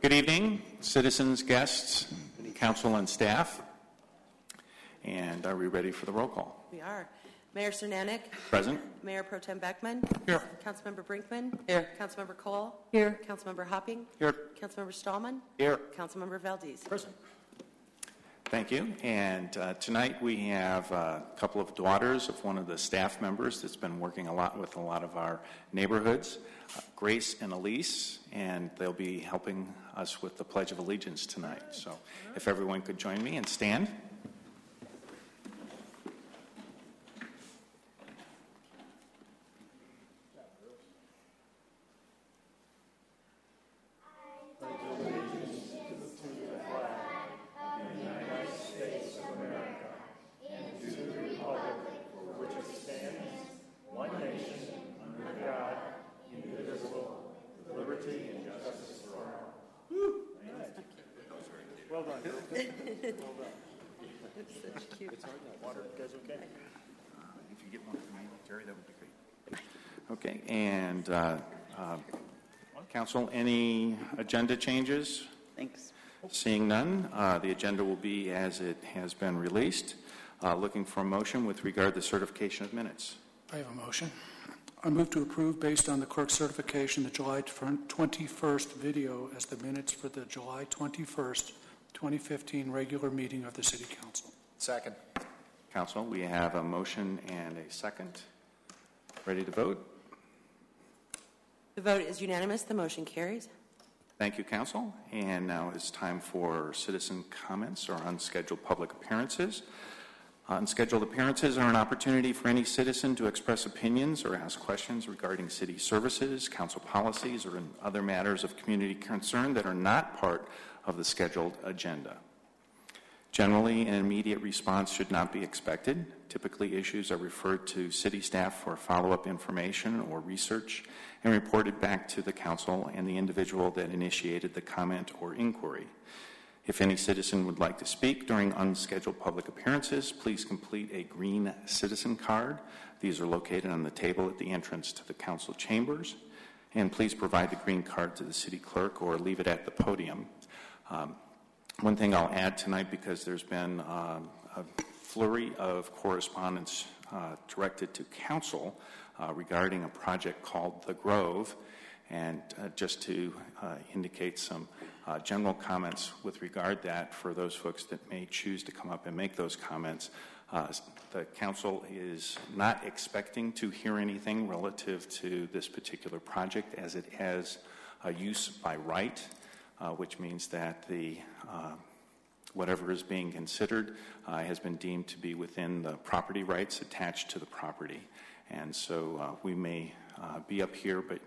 Good evening, citizens, guests, council, and staff. And are we ready for the roll call? We are. Mayor Cernanek. Present. Mayor Pro Tem Beckman. Here. Councilmember Brinkman. Here. Councilmember Cole. Here. Councilmember Hopping. Here. Councilmember Stallman. Here. Councilmember Valdez. Present. Thank you. And tonight we have a couple of daughters of one of the staff members that's been working a lot with a lot of our neighborhoods, Grace and Elise, and they'll be helping us with the Pledge of Allegiance tonight. So if everyone could join me and stand. Well done. It's such cute. It's hard now. Water, you guys okay? If you get one for me, Terry, that would be great. Okay, and council, any agenda changes? Thanks. Seeing none, the agenda will be as it has been released. Looking for a motion with regard to certification of minutes. I have a motion. I move to approve, based on the clerk's certification, the July 21st video as the minutes for the July 21st, 2015 regular meeting of the City Council. Second. Council, we have a motion and a second. Ready to vote? The vote is unanimous. The motion carries. Thank you, Council. And now it's time for citizen comments or unscheduled public appearances. Unscheduled appearances are an opportunity for any citizen to express opinions or ask questions regarding city services, council policies, or in other matters of community concern that are not part of the scheduled agenda. Generally, an immediate response should not be expected. Typically, issues are referred to city staff for follow-up information or research and reported back to the council and the individual that initiated the comment or inquiry. If any citizen would like to speak during unscheduled public appearances, please complete a green citizen card. These are located on the table at the entrance to the council chambers. And please provide the green card to the city clerk or leave it at the podium. One thing I'll add tonight, because there's been a flurry of correspondence directed to council regarding a project called The Grove, and just to indicate some general comments with regard to that for those folks that may choose to come up and make those comments. The council is not expecting to hear anything relative to this particular project, as it has a use by right, which means that the whatever is being considered has been deemed to be within the property rights attached to the property. And so we may be up here, but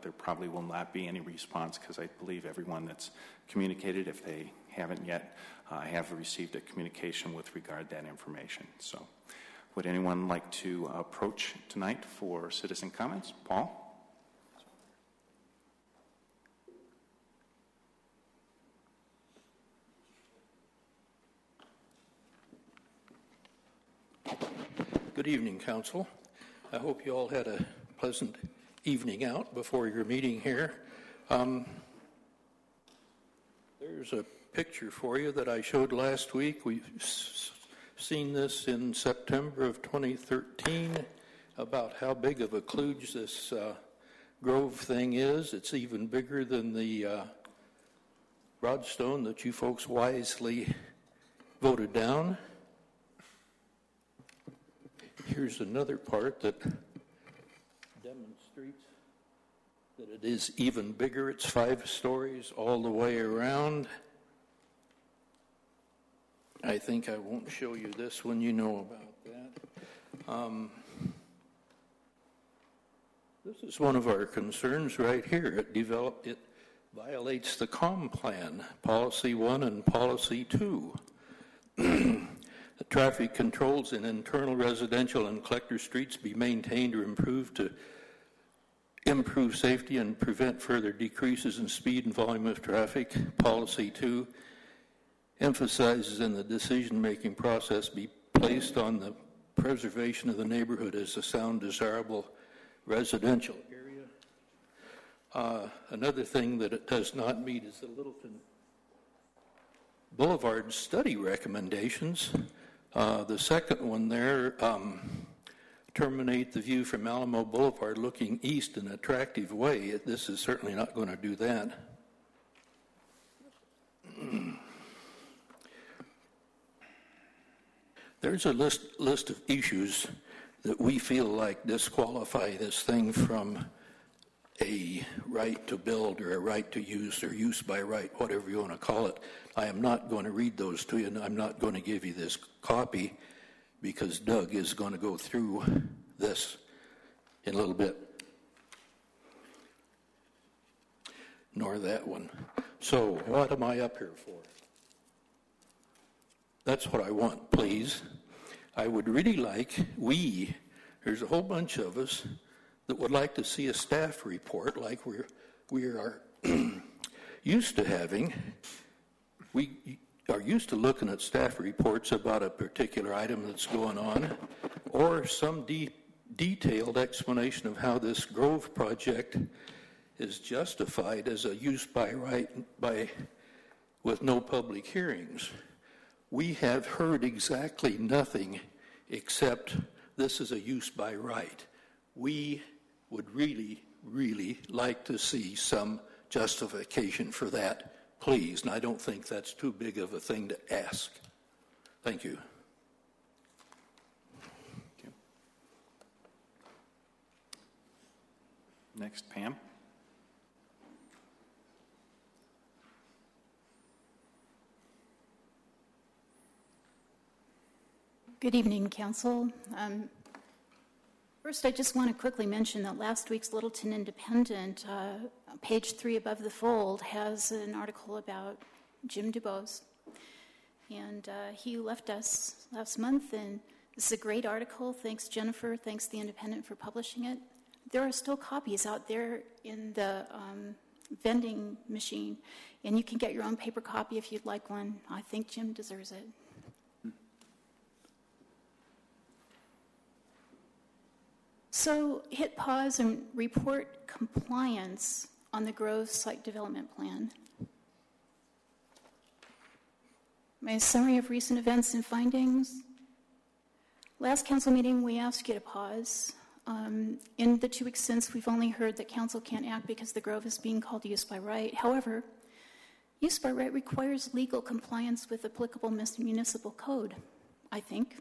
there probably will not be any response, because I believe everyone that's communicated, if they haven't yet, have received a communication with regard to that information. So would anyone like to approach tonight for citizen comments? Paul? Good evening, Council. I hope you all had a pleasant evening out before your meeting here. There's a picture for you that I showed last week. We've seen this in September of 2013 about how big of a kludge this Grove thing is. It's even bigger than the Broadstone that you folks wisely voted down. Here's another part that demonstrates that it is even bigger. It's 5 stories all the way around. I think I won't show you this one. You know about that. This is one of our concerns right here. It violates the COM plan, Policy 1 and Policy 2. The traffic controls in internal residential and collector streets be maintained or improved to improve safety and prevent further decreases in speed and volume of traffic. Policy 2 emphasizes in the decision-making process be placed on the preservation of the neighborhood as a sound, desirable residential area. Another thing that it does not meet is the Littleton Boulevard study recommendations. The second one there, terminate the view from Alamo Boulevard looking east in an attractive way. This is certainly not going to do that. There's a list of issues that we feel like disqualify this thing from a right to build or a right to use or use by right, whatever you want to call it. I am not going to read those to you, and I'm not going to give you this copy because Doug is going to go through this in a little bit. Nor that one. So what am I up here for? That's what I want, please. I would really like, there's a whole bunch of us that would like to see a staff report like we are used to having. We are used to looking at staff reports about a particular item that's going on, or some detailed explanation of how this Grove project is justified as a use by right with no public hearings. We have heard exactly nothing except this is a use by right. We would really, really like to see some justification for that, please. And I don't think that's too big of a thing to ask. Thank you. Next, Pam. Good evening, Council. First, I just want to quickly mention that last week's Littleton Independent, page 3 above the fold, has an article about Jim DuBose. And he left us last month, and this is a great article. Thanks, Jennifer. Thanks, The Independent, for publishing it. There are still copies out there in the vending machine, and you can get your own paper copy if you'd like one. I think Jim deserves it. So hit pause and report compliance on the Grove Site Development Plan. My summary of recent events and findings. Last council meeting, we asked you to pause. In the 2 weeks since, we've only heard that council can't act because the Grove is being called use by right. However, use by right requires legal compliance with applicable municipal code, I think.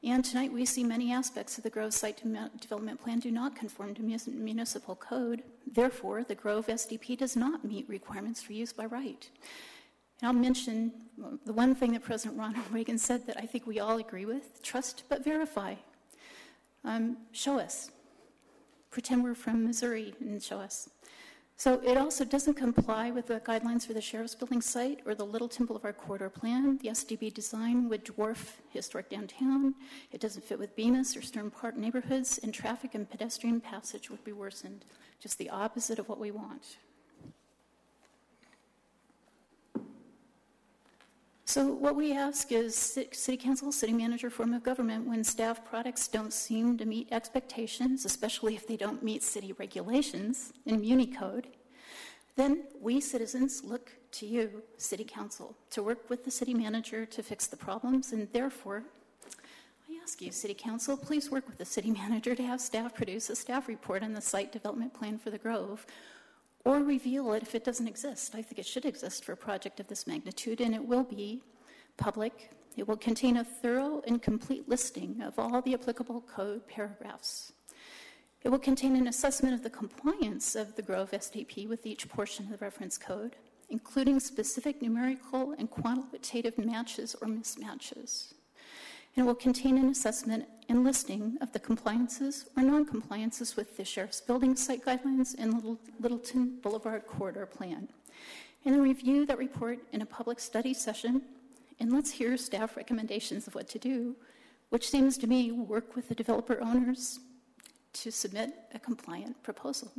And tonight we see many aspects of the Grove Site Development Plan do not conform to municipal code. Therefore, the Grove SDP does not meet requirements for use by right. And I'll mention the one thing that President Ronald Reagan said that I think we all agree with: trust but verify. Show us. Pretend we're from Missouri and show us. So it also doesn't comply with the guidelines for the Sheriff's Building site or the Littleton Boulevard Corridor Plan. The SDB design would dwarf historic downtown. It doesn't fit with Bemis or Stern Park neighborhoods, and traffic and pedestrian passage would be worsened. Just the opposite of what we want. So what we ask is City Council, City Manager, form of government, when staff products don't seem to meet expectations, especially if they don't meet city regulations in Muni Code, then we citizens look to you, City Council, to work with the City Manager to fix the problems, and therefore, I ask you, City Council, please work with the City Manager to have staff produce a staff report on the site development plan for the Grove, or reveal it if it doesn't exist. I think it should exist for a project of this magnitude, and it will be public. It will contain a thorough and complete listing of all the applicable code paragraphs. It will contain an assessment of the compliance of the Grove SDP with each portion of the reference code, including specific numerical and quantitative matches or mismatches. And it will contain an assessment and listing of the compliances or non-compliances with the Sheriff's Building site guidelines and Littleton Boulevard Corridor Plan. And then review that report in a public study session, and let's hear staff recommendations of what to do, which seems to me work with the developer owners to submit a compliant proposal.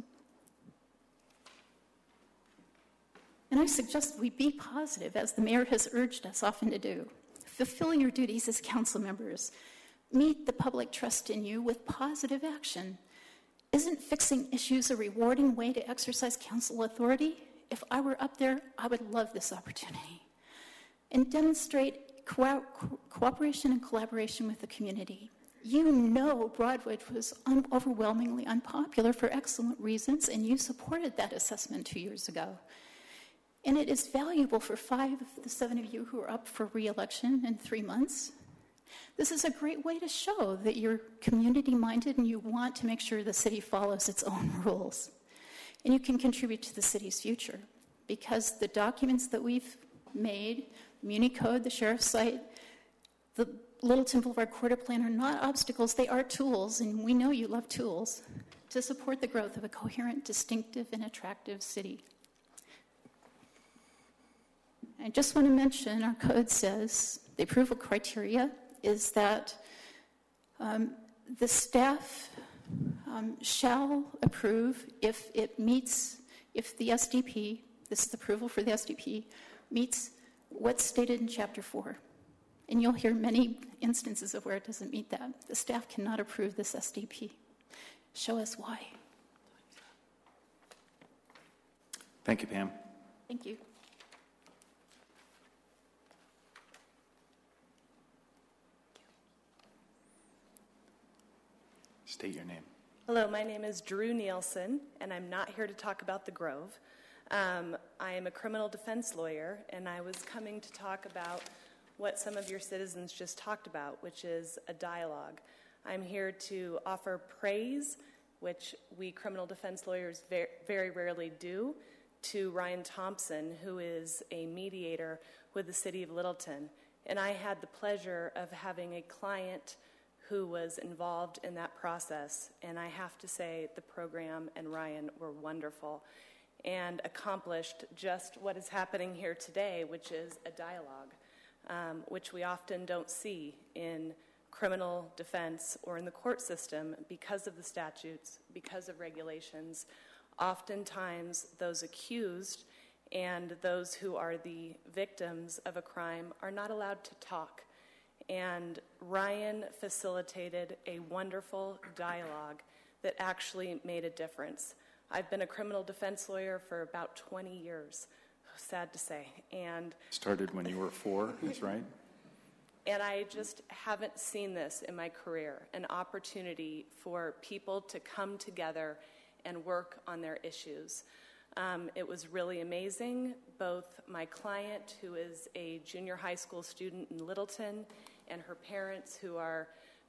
And I suggest we be positive, as the mayor has urged us often to do. Fulfill your duties as council members. Meet the public trust in you with positive action. Isn't fixing issues a rewarding way to exercise council authority? If I were up there, I would love this opportunity. And demonstrate cooperation and collaboration with the community. You know Broadwood was overwhelmingly unpopular for excellent reasons, and you supported that assessment 2 years ago. And it is valuable for 5 of the 7 of you who are up for re-election in 3 months. This is a great way to show that you're community-minded and you want to make sure the city follows its own rules. And you can contribute to the city's future, because the documents that we've made, Muni Code, the sheriff's site, the Littleton Boulevard Quarter Plan are not obstacles, they are tools, and we know you love tools, to support the growth of a coherent, distinctive, and attractive city. I just want to mention our code says the approval criteria is that the staff shall approve if it meets, if the SDP, this is approval for the SDP, meets what's stated in Chapter 4. And you'll hear many instances of where it doesn't meet that. The staff cannot approve this SDP. Show us why. Thank you, Pam. Thank you. State your name. Hello, my name is Drew Nielsen, and I'm not here to talk about the Grove. I am a criminal defense lawyer, and I was coming to talk about what some of your citizens just talked about, which is a dialogue. I'm here to offer praise, which we criminal defense lawyers very rarely do, to Ryan Thompson, who is a mediator with the City of Littleton. And I had the pleasure of having a client who was involved in that process. And I have to say the program and Ryan were wonderful and accomplished just what is happening here today, which is a dialogue, which we often don't see in criminal defense or in the court system because of the statutes, because of regulations. Oftentimes, those accused and those who are the victims of a crime are not allowed to talk. And Ryan facilitated a wonderful dialogue that actually made a difference. I've been a criminal defense lawyer for about 20 years, sad to say. And Started when you were 4, that's right? And I just haven't seen this in my career, an opportunity for people to come together and work on their issues. It was really amazing. Both my client, who is a junior high school student in Littleton, and her parents, who are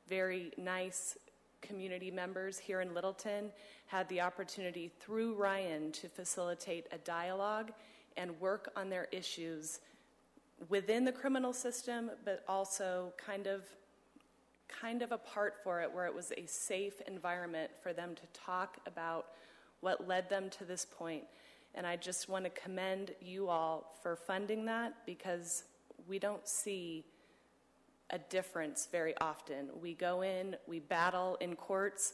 very nice community members here in Littleton, had the opportunity through Ryan to facilitate a dialogue and work on their issues within the criminal system, but also kind of apart for it, where it was a safe environment for them to talk about what led them to this point. And I just want to commend you all for funding that, because we don't see a difference very often. We go in, we battle in courts,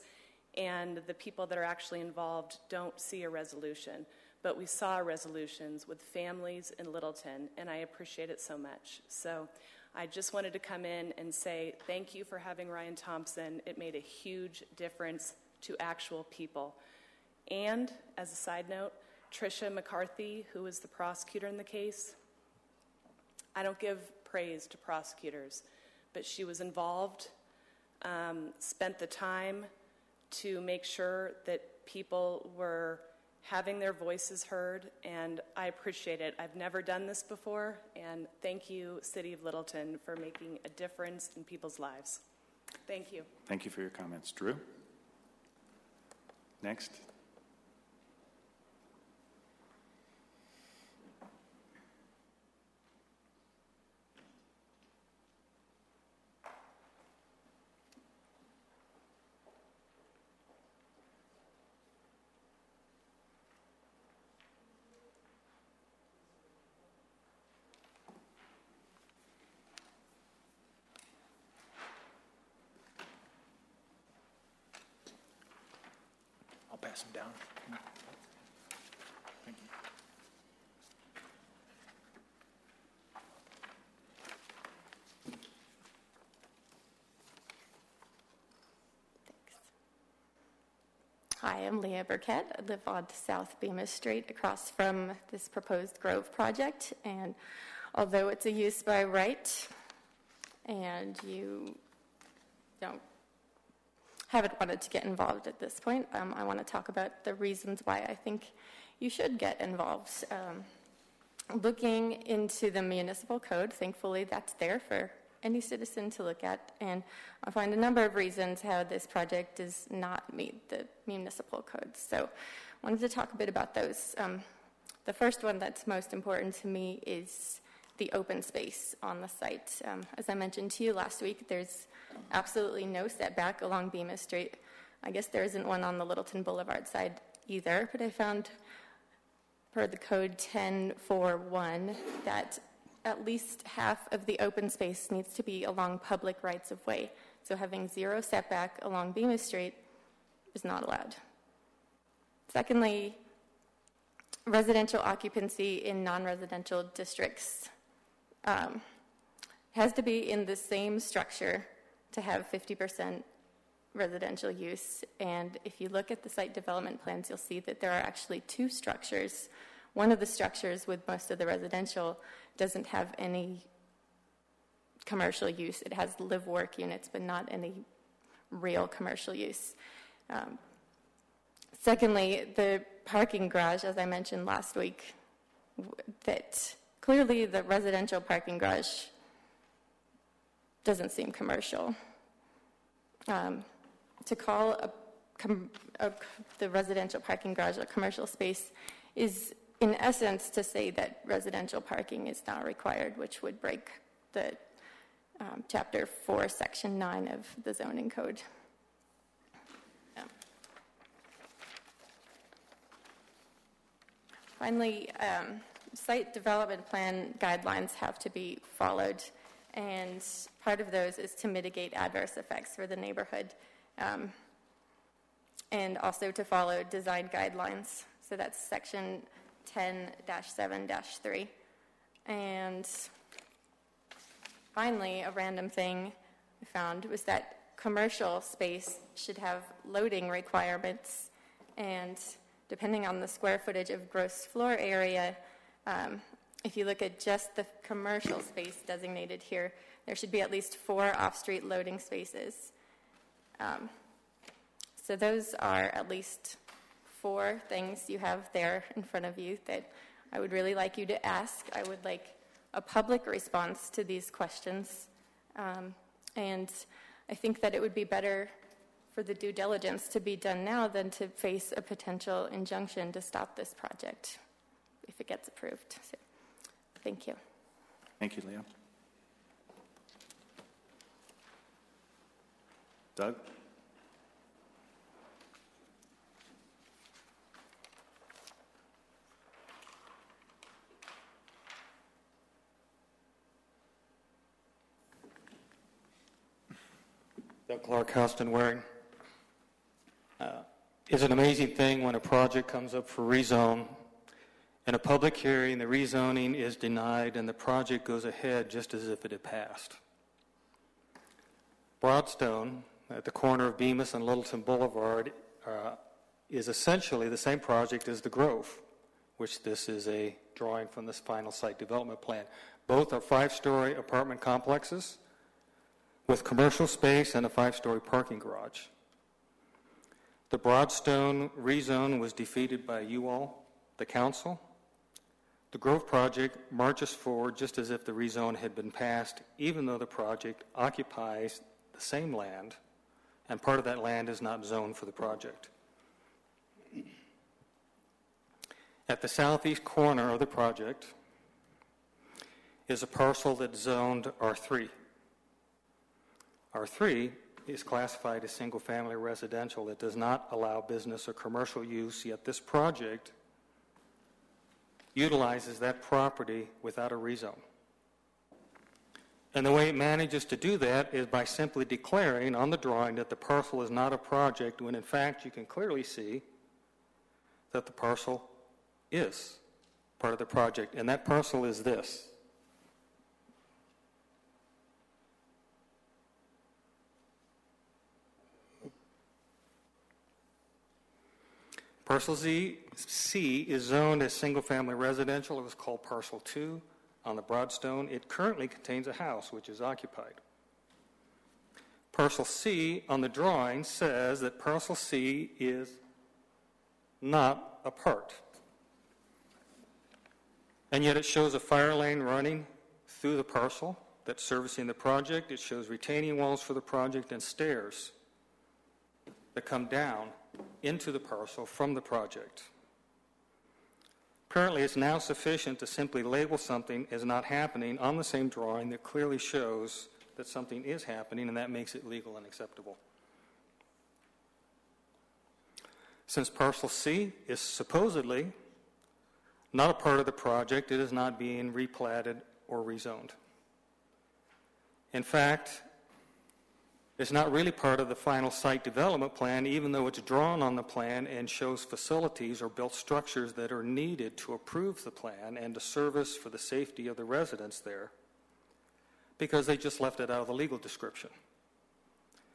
and the people that are actually involved don't see a resolution. But we saw resolutions with families in Littleton, and I appreciate it so much. So I just wanted to come in and say thank you for having Ryan Thompson. It made a huge difference to actual people. And as a side note, Tricia McCarthy, who was the prosecutor in the case, I don't give praise to prosecutors, but she was involved, spent the time to make sure that people were having their voices heard, and I appreciate it. I've never done this before, and thank you, City of Littleton, for making a difference in people's lives. Thank you. Thank you for your comments. Drew? Next. I'll pass them down. Thank you. I am Leah Burkett. I live on South Bemis Street across from this proposed Grove project. And although it's a use by right and you haven't wanted to get involved at this point, I want to talk about the reasons why I think you should get involved. Looking into the municipal code, thankfully that's there for any citizen to look at, and I'll find a number of reasons how this project does not meet the municipal code. So I wanted to talk a bit about those. The first one that's most important to me is the open space on the site. As I mentioned to you last week, there's absolutely no setback along Bemis Street. I guess there isn't one on the Littleton Boulevard side either, but I found per the code 10.4.1 that at least half of the open space needs to be along public rights of way. So having zero setback along Bemis Street is not allowed. Secondly, residential occupancy in non-residential districts has to be in the same structure to have 50% residential use. And if you look at the site development plans, you'll see that there are actually two structures. One of the structures with most of the residential doesn't have any commercial use. It has live-work units, but not any real commercial use. Secondly, the parking garage, as I mentioned last week, that clearly the residential parking garage doesn't seem commercial. To call the residential parking garage a commercial space is, in essence, to say that residential parking is not required, which would break the Chapter 4, Section 9 of the zoning code. Finally, site development plan guidelines have to be followed, and part of those is to mitigate adverse effects for the neighborhood, and also to follow design guidelines. So that's Section 10-7-3. And finally, a random thing I found was that commercial space should have loading requirements, and depending on the square footage of gross floor area, if you look at just the commercial space designated here, there should be at least 4 off-street loading spaces. So those are at least 4 things you have there in front of you that I would really like you to ask. I would like a public response to these questions. And I think that it would be better for the due diligence to be done now than to face a potential injunction to stop this project if it gets approved. So, thank you. Thank you, Leah. Doug? Doug Clark, Houston Waring. It's an amazing thing when a project comes up for rezone. In a public hearing, the rezoning is denied and the project goes ahead just as if it had passed. Broadstone, at the corner of Bemis and Littleton Boulevard, is essentially the same project as the Grove, which this is a drawing from this final site development plan. Both are 5-story apartment complexes with commercial space and a 5-story parking garage. The Broadstone rezone was defeated by you all, the council. The Grove project marches forward just as if the rezone had been passed, even though the project occupies the same land, and part of that land is not zoned for the project. At the southeast corner of the project is a parcel that's zoned R3. R3 is classified as single-family residential. That does not allow business or commercial use, yet this project utilizes that property without a rezone. And the way it manages to do that is by simply declaring on the drawing that the parcel is not a project, when in fact you can clearly see that the parcel is part of the project, and that parcel is this. Parcel C is zoned as single-family residential. It was called Parcel 2 on the Broadstone. It currently contains a house, which is occupied. Parcel C on the drawing says that Parcel C is not a part. And yet it shows a fire lane running through the parcel that's servicing the project. It shows retaining walls for the project and stairs that come down into the parcel from the project. Apparently, it's now sufficient to simply label something as not happening on the same drawing that clearly shows that something is happening, and that makes it legal and acceptable. Since Parcel C is supposedly not a part of the project, it is not being replatted or rezoned. In fact, it's not really part of the final site development plan, even though it's drawn on the plan and shows facilities or built structures that are needed to approve the plan and to service for the safety of the residents there, because they just left it out of the legal description.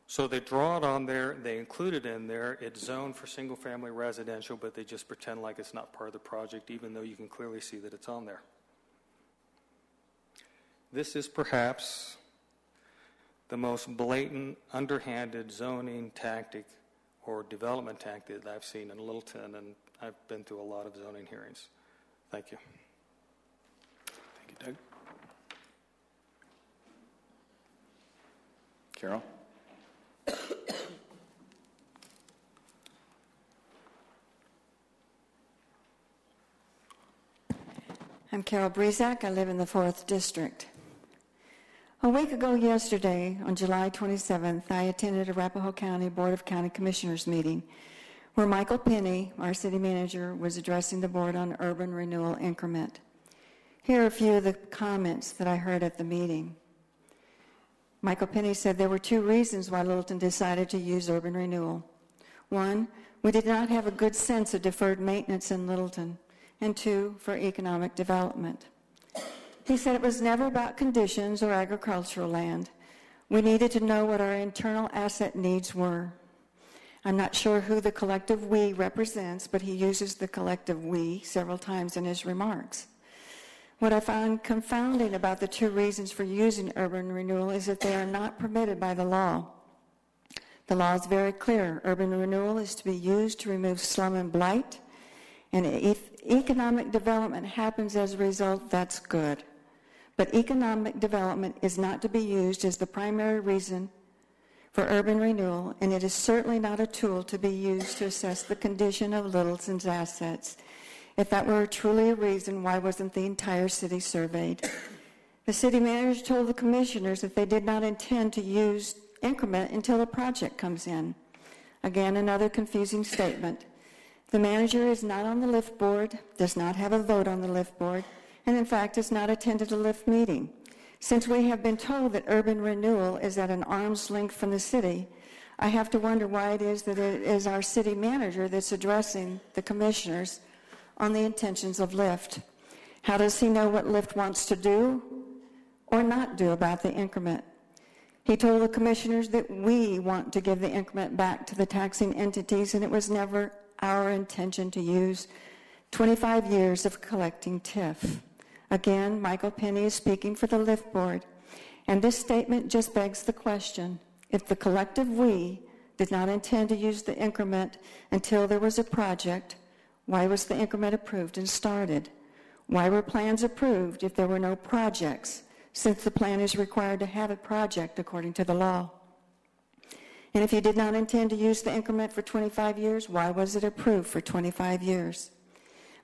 So they draw it on there, they include it in there, it's zoned for single-family residential, but they just pretend like it's not part of the project, even though you can clearly see that it's on there. This is perhaps the most blatant, underhanded zoning tactic or development tactic that I've seen in Littleton, and I've been through a lot of zoning hearings. Thank you. Thank you, Doug. Carol? I'm Carol Breezak. I live in the 4th District. A week ago yesterday, on July 27th, I attended a Arapahoe County Board of County Commissioners meeting where Michael Penny, our city manager, was addressing the board on urban renewal increment. Here are a few of the comments that I heard at the meeting. Michael Penny said there were 2 reasons why Littleton decided to use urban renewal. 1, we did not have a good sense of deferred maintenance in Littleton, and 2, for economic development. He said it was never about conditions or agricultural land. We needed to know what our internal asset needs were. I'm not sure who the collective we represents, but he uses the collective we several times in his remarks. What I found confounding about the 2 reasons for using urban renewal is that they are not permitted by the law. The law is very clear. Urban renewal is to be used to remove slum and blight, and if economic development happens as a result, that's good. But economic development is not to be used as the primary reason for urban renewal, and it is certainly not a tool to be used to assess the condition of Littleton's assets. If that were truly a reason, why wasn't the entire city surveyed? The city manager told the commissioners that they did not intend to use increment until the project comes in. Again, another confusing statement. The manager is not on the LIFT board, does not have a vote on the LIFT board, and in fact has not attended a LIFT meeting. Since we have been told that urban renewal is at an arm's length from the city, I have to wonder why it is that it is our city manager that's addressing the commissioners on the intentions of LIFT. How does he know what LIFT wants to do or not do about the increment? He told the commissioners that we want to give the increment back to the taxing entities, and it was never our intention to use 25 years of collecting TIF. Again, Michael Penny is speaking for the LIFT board, and this statement just begs the question, if the collective we did not intend to use the increment until there was a project, why was the increment approved and started? Why were plans approved if there were no projects, since the plan is required to have a project according to the law? And if you did not intend to use the increment for 25 years, why was it approved for 25 years?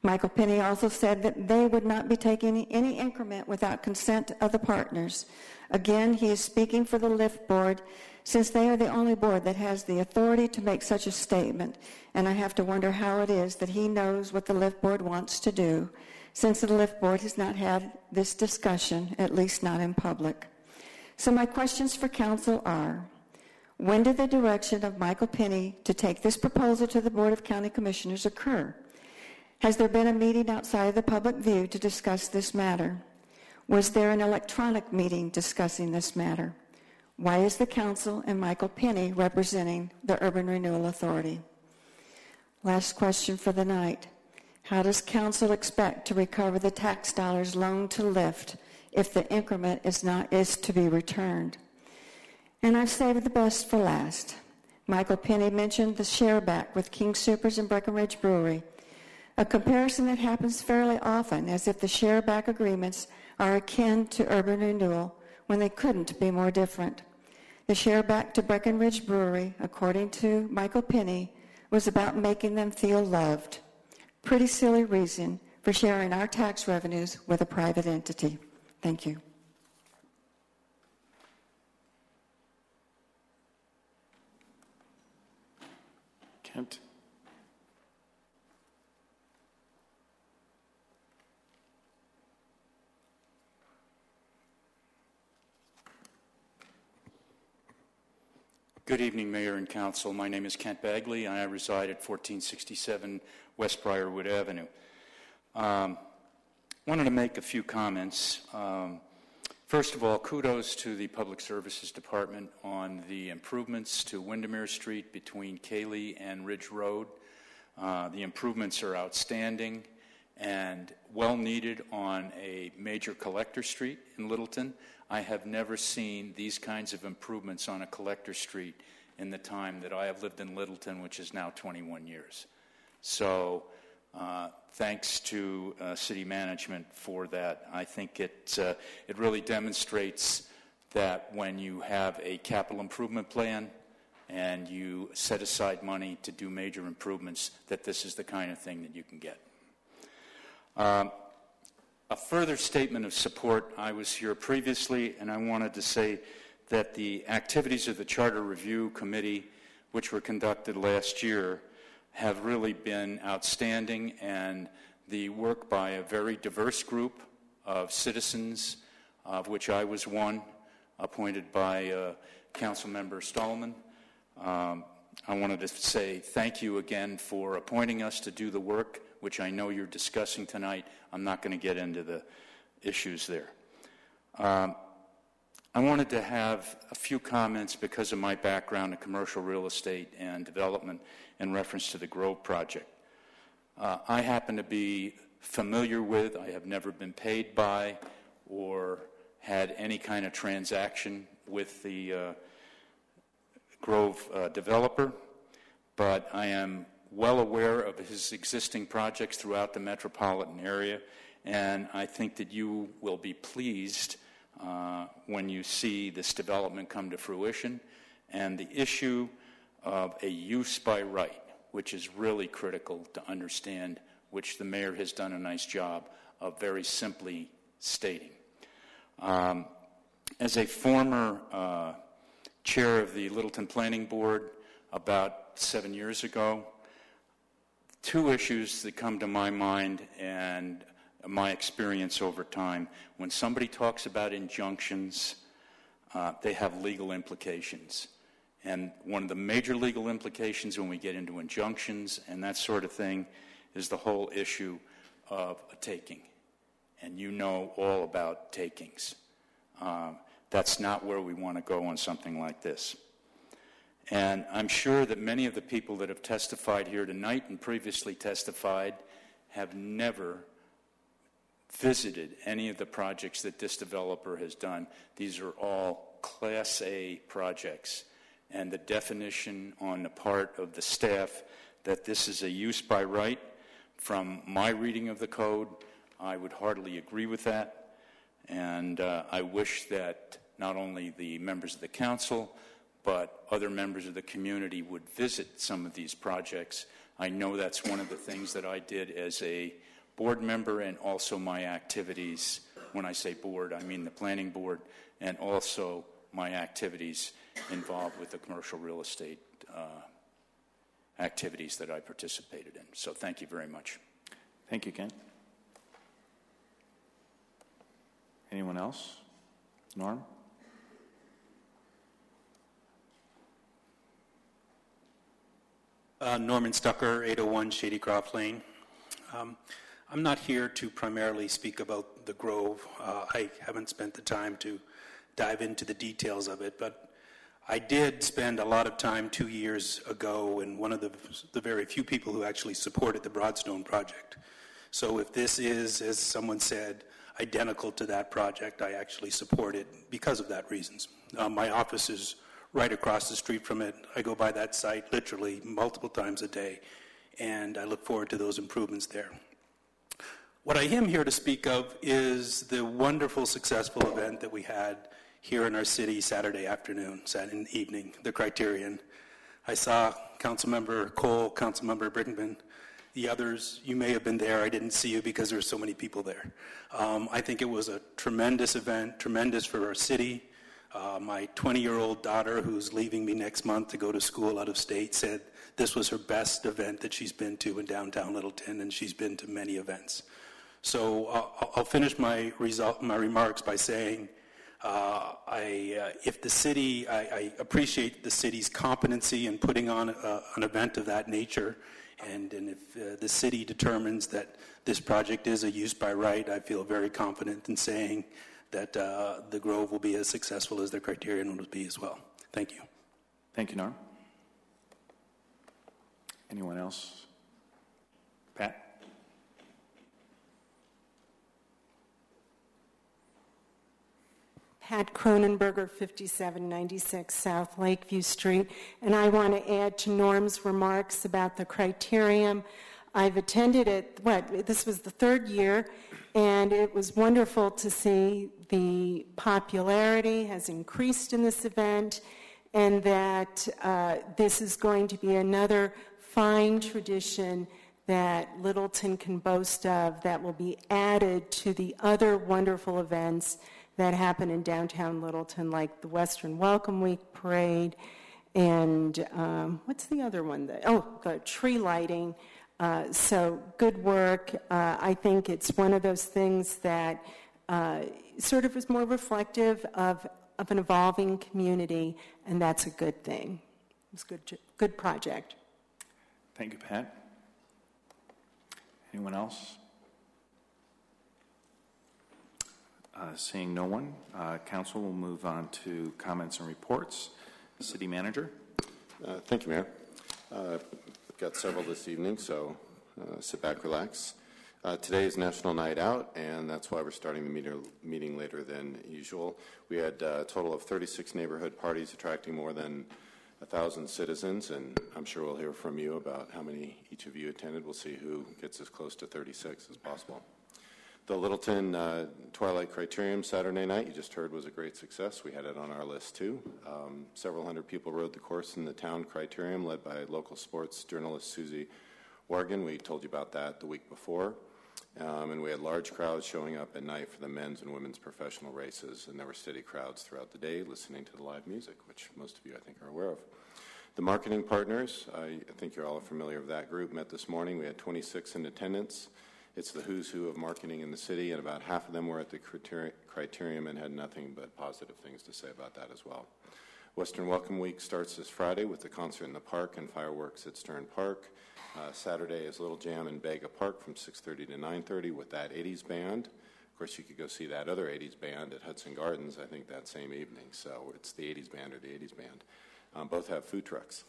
Michael Penny also said that they would not be taking any increment without consent of the partners. Again, he is speaking for the LIFT board, since they are the only board that has the authority to make such a statement, and I have to wonder how it is that he knows what the LIFT board wants to do, since the LIFT board has not had this discussion, at least not in public. So my questions for council are, when did the direction of Michael Penny to take this proposal to the Board of County Commissioners occur? Has there been a meeting outside of the public view to discuss this matter? Was there an electronic meeting discussing this matter? Why is the council and Michael Penny representing the Urban Renewal Authority? Last question for the night. How does council expect to recover the tax dollars loaned to Lyft if the increment is to be returned? And I've saved the best for last. Michael Penny mentioned the share back with King Soopers and Breckenridge Brewery, a comparison that happens fairly often, as if the share back agreements are akin to urban renewal when they couldn't be more different. The share back to Breckenridge Brewery, according to Michael Penny, was about making them feel loved. Pretty silly reason for sharing our tax revenues with a private entity. Thank you. Kent? Good evening, Mayor and Council. My name is Kent Bagley, and I reside at 1467 West Briarwood Avenue. Wanted to make a few comments. First of all, kudos to the Public Services Department on the improvements to Windermere Street between Cayley and Ridge Road. The improvements are outstanding and well needed on a major collector street in Littleton. I have never seen these kinds of improvements on a collector street in the time that I have lived in Littleton, which is now 21 years. So thanks to city management for that. I think it really demonstrates that when you have a capital improvement plan and you set aside money to do major improvements, that this is the kind of thing that you can get. A further statement of support, I was here previously, and I wanted to say that the activities of the Charter Review Committee, which were conducted last year, have really been outstanding, and the work by a very diverse group of citizens, of which I was one, appointed by Councilmember Stallman. I wanted to say thank you again for appointing us to do the work, which I know you're discussing tonight. I'm not going to get into the issues there. I wanted to have a few comments because of my background in commercial real estate and development in reference to the Grove project. I happen to be familiar with, I have never been paid by or had any kind of transaction with the Grove developer, but I am well aware of his existing projects throughout the metropolitan area, and I think that you will be pleased when you see this development come to fruition, and the issue of a use by right, which is really critical to understand, which the mayor has done a nice job of very simply stating. As a former chair of the Littleton Planning Board about 7 years ago, two issues that come to my mind and my experience over time. When somebody talks about injunctions, they have legal implications. And one of the major legal implications when we get into injunctions and that sort of thing is the whole issue of a taking. And you know all about takings. That's not where we want to go on something like this. And I'm sure that many of the people that have testified here tonight and previously testified have never visited any of the projects that this developer has done. These are all Class A projects. And the definition on the part of the staff that this is a use by right, from my reading of the code, I would heartily agree with that. And I wish that not only the members of the council, but other members of the community would visit some of these projects. I know that's one of the things that I did as a board member, and also my activities, when I say board, I mean the planning board, and also my activities involved with the commercial real estate activities that I participated in. So thank you very much. Thank you, Ken. Anyone else? Norm? Norman Stucker, 801 Shady Croft Lane. I'm not here to primarily speak about the Grove. I haven't spent the time to dive into the details of it, but I did spend a lot of time 2 years ago and one of the very few people who actually supported the Broadstone project. So if this is, as someone said, identical to that project, I actually support it because of that reasons. My office is right across the street from it. I go by that site literally multiple times a day, and I look forward to those improvements there. What I am here to speak of is the wonderful, successful event that we had here in our city Saturday evening, the Criterion. I saw Councilmember Cole, Councilmember Brinkman, the others. You may have been there. I didn't see you because there were so many people there. I think it was a tremendous event, tremendous for our city. My 20-year-old daughter, who's leaving me next month to go to school out of state, said this was her best event that she's been to in downtown Littleton, and she's been to many events. So I'll finish my remarks by saying I appreciate the city's competency in putting on an event of that nature, and if the city determines that this project is a use by right, I feel very confident in saying that the Grove will be as successful as the Criterion will be as well. Thank you. Thank you, Norm. Anyone else? Pat? Pat Cronenberger, 5796 South Lakeview Street, and I want to add to Norm's remarks about the Criterium. I've attended it, this was the third year, and it was wonderful to see the popularity has increased in this event, and that this is going to be another fine tradition that Littleton can boast of that will be added to the other wonderful events that happen in downtown Littleton, like the Western Welcome Week Parade, and what's the other one? The tree lighting. So good work. I think it's one of those things that sort of is more reflective of an evolving community, and that's a good thing. It was a good project. Thank you, Pat. Anyone else? Seeing no one, Council will move on to comments and reports. City Manager. Thank you, Mayor. We've got several this evening, so sit back, relax. Today is National Night Out, and that's why we're starting the meeting later than usual. We had a total of 36 neighborhood parties attracting more than 1,000 citizens, and I'm sure we'll hear from you about how many each of you attended. We'll see who gets as close to 36 as possible. The Littleton Twilight Criterium Saturday night, you just heard, was a great success. We had it on our list, too. Several hundred people rode the course in the town Criterium, led by local sports journalist Susie Wargan. We told you about that the week before. And we had large crowds showing up at night for the men's and women's professional races, and there were steady crowds throughout the day listening to the live music, which most of you, I think, are aware of. The marketing partners, I think you're all familiar with that group, met this morning. We had 26 in attendance. It's the who's who of marketing in the city, and about half of them were at the Criterium and had nothing but positive things to say about that as well. Western Welcome Week starts this Friday with the concert in the park and fireworks at Stern Park. Saturday is Little Jam in Bega Park from 6:30 to 9:30 with that 80s band. Of course, you could go see that other 80s band at Hudson Gardens, I think, that same evening. So it's the 80s band or the 80s band. Both have food trucks.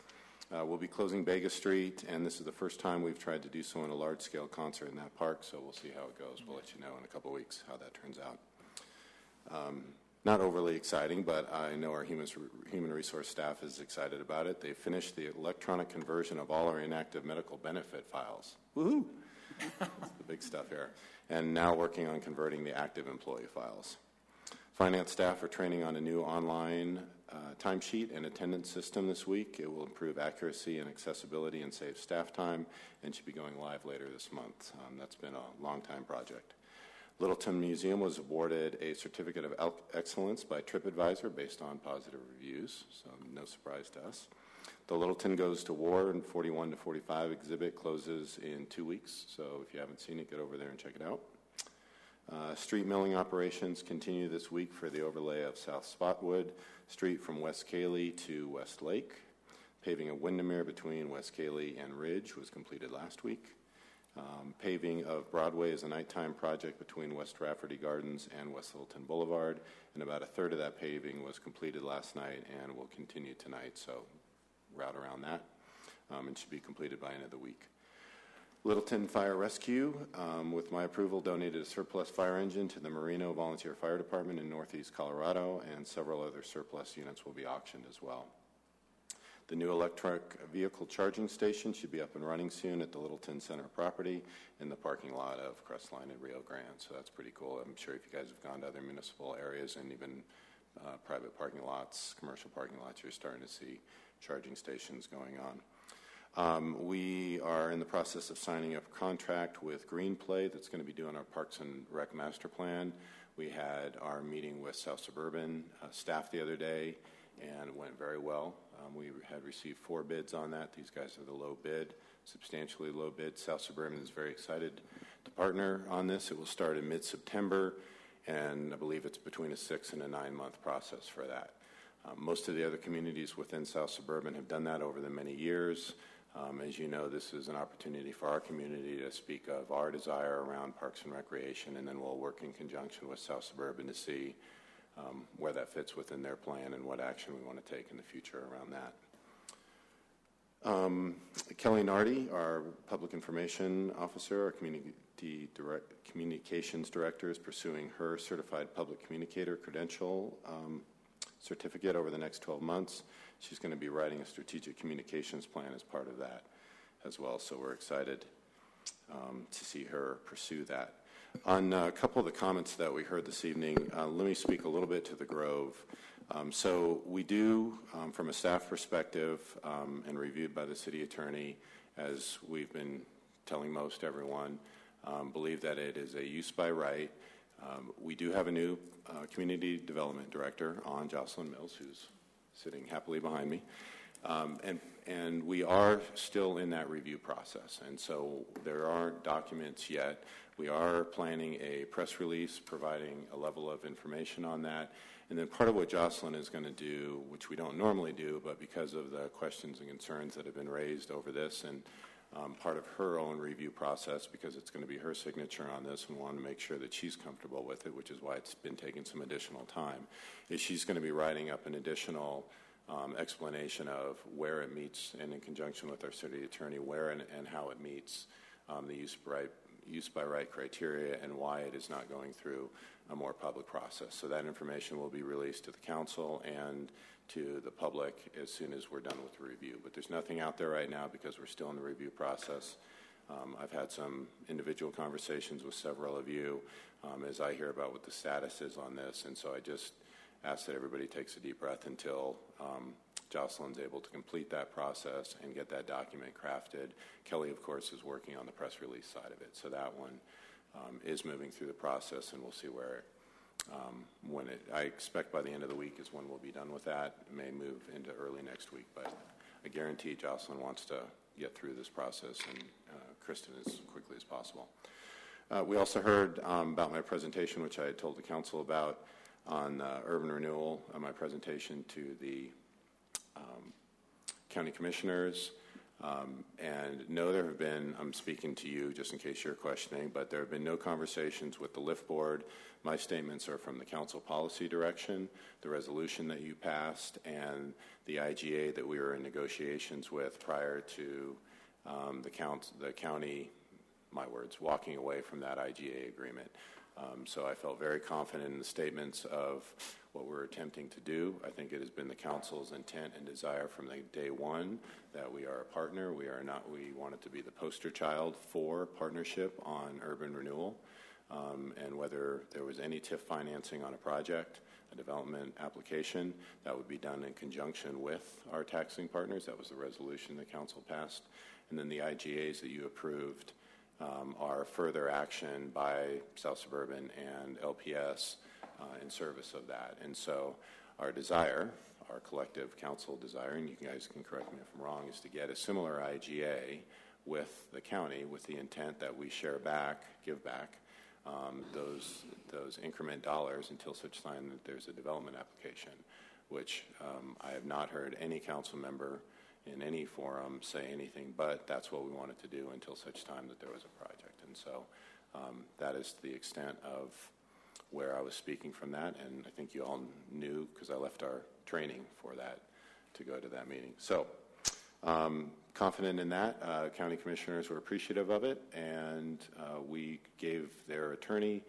We'll be closing Bega Street, and this is the first time we've tried to do so in a large-scale concert in that park, so we'll see how it goes. We'll let you know in a couple weeks how that turns out. Not overly exciting, but I know our human resource staff is excited about it. They finished the electronic conversion of all our inactive medical benefit files. Woohoo! That's the big stuff here. And now working on converting the active employee files. Finance staff are training on a new online timesheet and attendance system this week. It will improve accuracy and accessibility and save staff time, and should be going live later this month. That's been a long-time project. Littleton Museum was awarded a Certificate of Excellence by TripAdvisor based on positive reviews, so no surprise to us. The Littleton Goes to War and 41 to 45 exhibit closes in 2 weeks, so if you haven't seen it, get over there and check it out. Street milling operations continue this week for the overlay of South Spotwood Street from West Cayley to West Lake. Paving of Windermere between West Cayley and Ridge was completed last week. Paving of Broadway is a nighttime project between West Rafferty Gardens and West Littleton Boulevard, and about a third of that paving was completed last night and will continue tonight, so route around that, and should be completed by end of the week. Littleton Fire Rescue, with my approval, donated a surplus fire engine to the Merino Volunteer Fire Department in Northeast Colorado, and several other surplus units will be auctioned as well. The new electric vehicle charging station should be up and running soon at the Littleton Center property in the parking lot of Crestline and Rio Grande, so that's pretty cool. I'm sure if you guys have gone to other municipal areas and even private parking lots, commercial parking lots, you're starting to see charging stations going on. We are in the process of signing up a contract with Green Play that's going to be doing our Parks and Rec Master Plan. We had our meeting with South Suburban staff the other day, and it went very well. We had received 4 bids on that. These guys are the low bid, substantially low bid. South Suburban is very excited to partner on this. It will start in mid-September, and I believe it's between a 6 and a 9-month process for that. Most of the other communities within South Suburban have done that over the many years. As you know, this is an opportunity for our community to speak of our desire around parks and recreation, and then we'll work in conjunction with South Suburban to see where that fits within their plan and what action we want to take in the future around that. Kelly Nardi, our Public Information Officer, our Communications Director, is pursuing her Certified Public Communicator credential certificate over the next 12 months. She's going to be writing a strategic communications plan as part of that as well, so we're excited to see her pursue that. On a couple of the comments that we heard this evening, let me speak a little bit to the Grove. So we do, from a staff perspective, and reviewed by the city attorney, as we've been telling most everyone, believe that it is a use by right. We do have a new community development director, Jocelyn Mills, who's sitting happily behind me. And we are still in that review process, and so there aren't documents yet. We are planning a press release providing a level of information on that, and then part of what Jocelyn is going to do, which we don't normally do, but because of the questions and concerns that have been raised over this, and part of her own review process, because it's going to be her signature on this, and we want to make sure that she's comfortable with it, which is why it's been taking some additional time, is she's going to be writing up an additional explanation of where it meets, and in conjunction with our city attorney, where and how it meets the use by right criteria, and why it is not going through a more public process. So that information will be released to the council and to the public as soon as we're done with the review. But there's nothing out there right now because we're still in the review process. I've had some individual conversations with several of you as I hear about what the status is on this, and so I just ask that everybody takes a deep breath until Jocelyn's able to complete that process and get that document crafted. Kelly, of course, is working on the press release side of it, so that one is moving through the process, and we'll see where I expect by the end of the week is when we'll be done with that. It may move into early next week, but I guarantee Jocelyn wants to get through this process, and Kristen as quickly as possible. We also heard about my presentation, which I had told the council about, on urban renewal, my presentation to the county commissioners. And no, there have been, I'm speaking to you just in case you're questioning, but there have been no conversations with the LIFT board. My statements are from the council policy direction, the resolution that you passed, and the IGA that we were in negotiations with prior to the county, my words, walking away from that IGA agreement. So I felt very confident in the statements of what we're attempting to do. I think it has been the council's intent and desire from the day one that we are a partner. We wanted to be the poster child for partnership on urban renewal. And whether there was any TIF financing on a project, a development application, that would be done in conjunction with our taxing partners. That was the resolution the council passed. And then the IGAs that you approved are further action by South Suburban and LPS in service of that. And so our desire, our collective council desire, and you guys can correct me if I'm wrong, is to get a similar IGA with the county with the intent that we share back, give back those increment dollars until such time that there's a development application, which I have not heard any council member in any forum say anything, but that's what we wanted to do until such time that there was a project. And so that is the extent of where I was speaking from that, and I think you all knew because I left our training for that to go to that meeting. So confident in that. County commissioners were appreciative of it, and we gave their attorney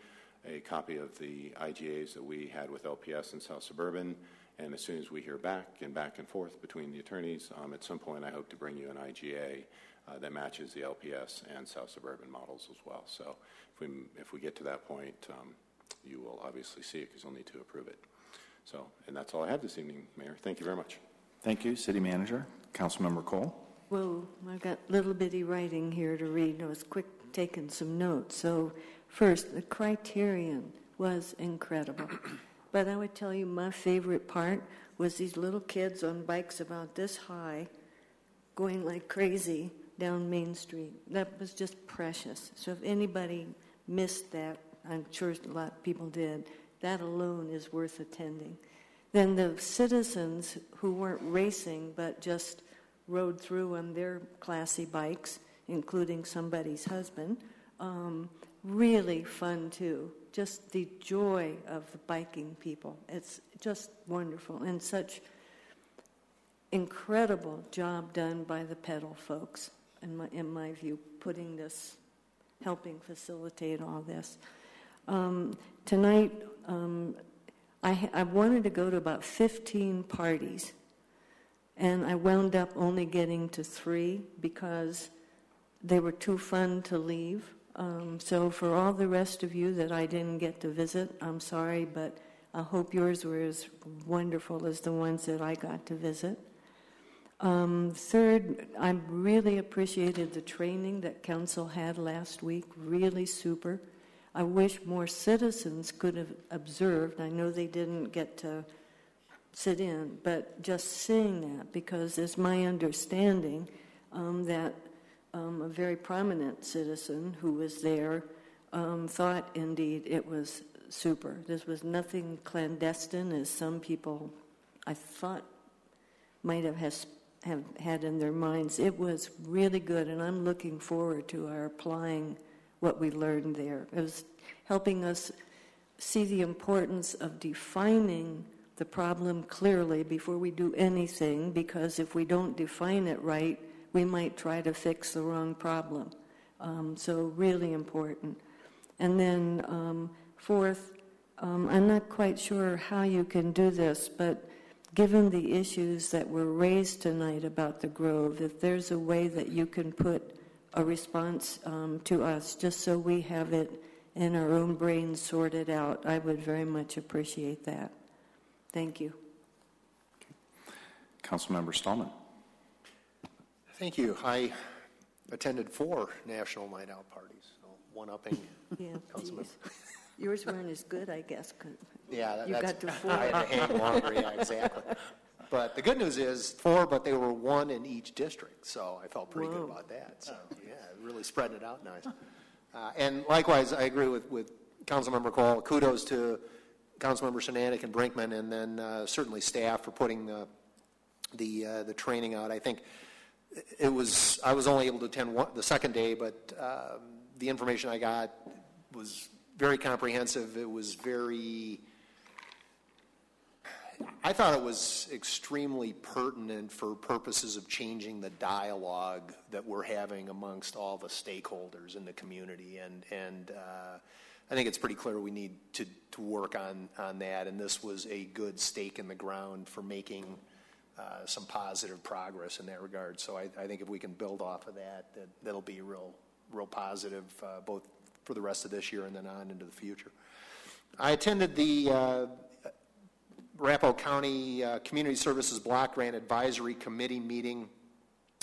a copy of the IGAs that we had with LPS and South Suburban, and as soon as we hear back and forth between the attorneys, at some point I hope to bring you an IGA that matches the LPS and South Suburban models as well. So if we get to that point, you will obviously see it because you'll need to approve it. So, and that's all I have this evening, Mayor. Thank you very much. Thank you, City Manager. Councilmember Cole. Whoa, I've got little bitty writing here to read. I was quick taking some notes. So first, the criterion was incredible. But I would tell you my favorite part was these little kids on bikes about this high going like crazy down Main Street. That was just precious. So if anybody missed that, I'm sure a lot of people did, that alone is worth attending. Then the citizens who weren't racing but just rode through on their classy bikes, including somebody's husband, really fun too. Just the joy of the biking people. It's just wonderful, and such incredible job done by the pedal folks, in my view, putting this, helping facilitate all this. Tonight, I wanted to go to about 15 parties, and I wound up only getting to 3 because they were too fun to leave. So for all the rest of you that I didn't get to visit, I'm sorry, but I hope yours were as wonderful as the ones that I got to visit. Third, I really appreciated the training that council had last week, really super. I wish more citizens could have observed. I know they didn't get to sit in, but just seeing that, because it's my understanding that a very prominent citizen who was there thought indeed it was super. This was nothing clandestine as some people I thought might have had in their minds. It was really good, and I'm looking forward to our applying what we learned there. It was helping us see the importance of defining the problem clearly before we do anything, because if we don't define it right, we might try to fix the wrong problem. So really important. And then fourth, I'm not quite sure how you can do this, but given the issues that were raised tonight about the Grove, if there's a way that you can put a response to us, just so we have it in our own brains sorted out, I would very much appreciate that. Thank you. Councilmember Stallman. Thank you. I attended 4 National Night Out parties, so one-upping. Yeah, yours weren't as good, I guess. Yeah, you got to 4. I had to hang longer, yeah, exactly. But the good news is 4, but they were 1 in each district, so I felt pretty good about that. So, yeah, really spreading it out nice. And likewise, I agree with Councilmember Cole. Kudos to Councilmember Shenanick and Brinkman, and then certainly staff for putting the training out. I think I was only able to attend the second day, but the information I got was very comprehensive. It was I thought it was extremely pertinent for purposes of changing the dialogue that we're having amongst all the stakeholders in the community, and I think it's pretty clear we need to work on that, and this was a good stake in the ground for making some positive progress in that regard. So I think if we can build off of that'll be real positive, both for the rest of this year and then on into the future. I attended the Arapahoe County Community Services Block Grant Advisory Committee meeting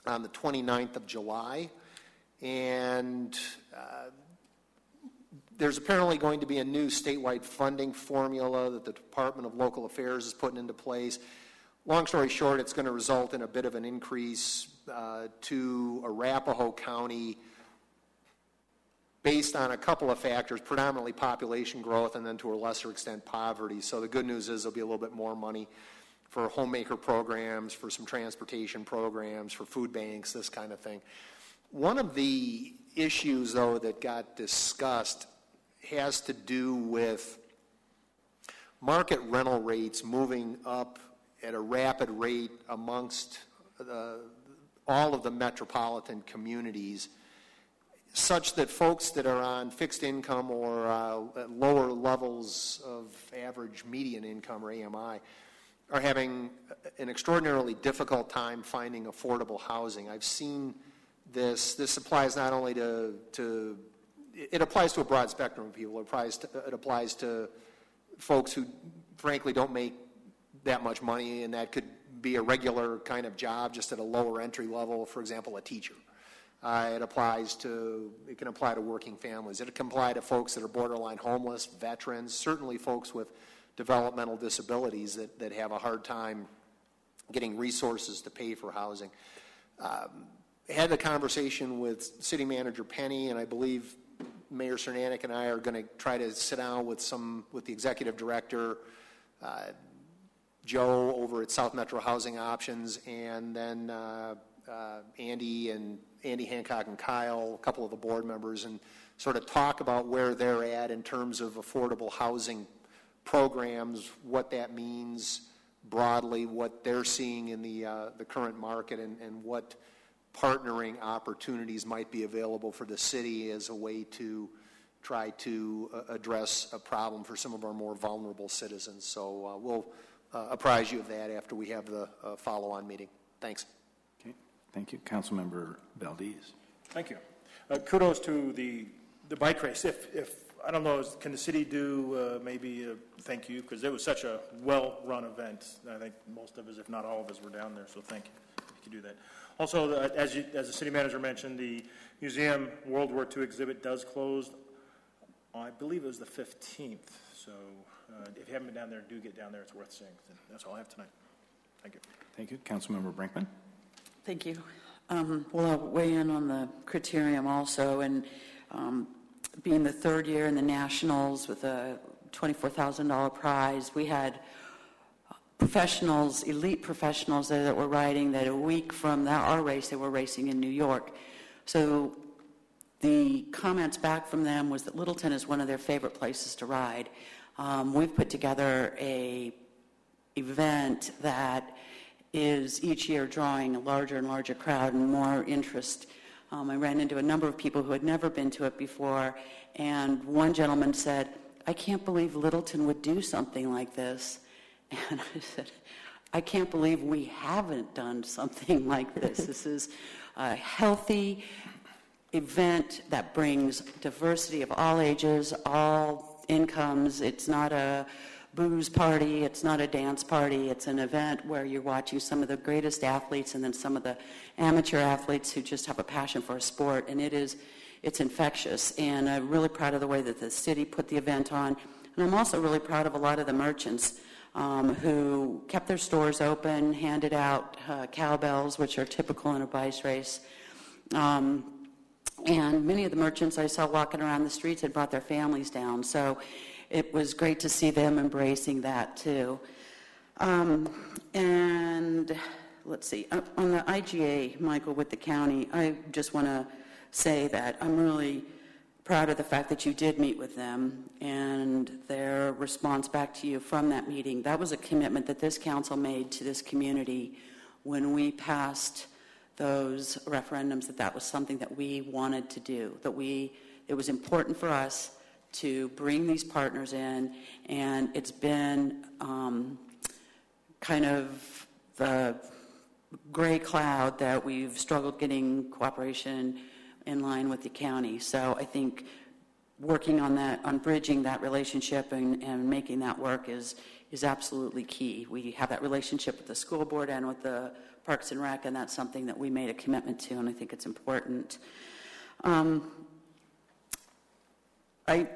on the 29th of July, and there's apparently going to be a new statewide funding formula that the Department of Local Affairs is putting into place. Long story short, it's going to result in a bit of an increase to Arapahoe County based on a couple of factors, predominantly population growth and then to a lesser extent poverty. So the good news is there'll be a little bit more money homemaker programs, for some transportation programs, for food banks, this kind of thing. One of the issues, though, that got discussed has to do with market rental rates moving up at a rapid rate amongst all of the metropolitan communities, such that folks that are on fixed income or lower levels of average median income, or AMI, are having an extraordinarily difficult time finding affordable housing. I've seen this. This applies not only it applies to a broad spectrum of people. It applies to folks who, frankly, don't make that much money, and that could be a regular kind of job, just at a lower entry level, for example, a teacher. It can apply to working families. It can apply to folks that are borderline homeless, veterans, certainly folks with developmental disabilities that have a hard time getting resources to pay for housing. Had the conversation with City Manager Penny, and I believe Mayor Cernanek and I are going to try to sit down with the Executive Director, Joe over at South Metro Housing Options, and then Andy Hancock and Kyle, a couple of the board members, and sort of talk about where they're at in terms of affordable housing programs, what that means broadly, what they're seeing in the current market, and what partnering opportunities might be available for the city as a way to try to address a problem for some of our more vulnerable citizens. So we'll apprise you of that after we have the follow-on meeting. Thanks. Okay. Thank you. Councilmember Valdez. Thank you. Kudos to the bike race. If I don't know, can the city do maybe a thank you, because it was such a well-run event. I think most of us, if not all of us, were down there, so thank you. You can do that. Also, as the city manager mentioned, the museum World War II exhibit does close, I believe it was the 15th. So if you haven't been down there, do get down there. It's worth seeing. That's all I have tonight. Thank you. Thank you. Councilmember Brinkman. Thank you. Well, I'll weigh in on the criterium also, and being the third year in the Nationals with a $24,000 prize, we had professionals, elite professionals that were riding that a week from our race, they were racing in New York. So the comments back from them was that Littleton is one of their favorite places to ride. We've put together a event that is each year drawing a larger and larger crowd and more interest. I ran into a number of people who had never been to it before, and one gentleman said, "I can't believe Littleton would do something like this." And I said, "I can't believe we haven't done something like this. This is a healthy event that brings diversity of all ages, all incomes. It's not a booze party. It's not a dance party. It's an event where you're watching some of the greatest athletes and then some of the amateur athletes who just have a passion for a sport, and it's infectious. And I'm really proud of the way that the city put the event on. And I'm also really proud of a lot of the merchants who kept their stores open, handed out cowbells, which are typical in a bike race. And many of the merchants I saw walking around the streets had brought their families down. So it was great to see them embracing that too. And let's see, on the IGA, Michael, with the county, I just want to say that I'm really proud of the fact that you did meet with them and their response back to you from that meeting. That was a commitment that this council made to this community when we passed those referendums, that was something that we wanted to do, it was important for us to bring these partners in, and it's been kind of the gray cloud that we've struggled getting cooperation in line with the county. So I think working on that, on bridging that relationship and making that work is absolutely key. We have that relationship with the school board and with the Parks and Rec, and that's something that we made a commitment to, and I think it's important. I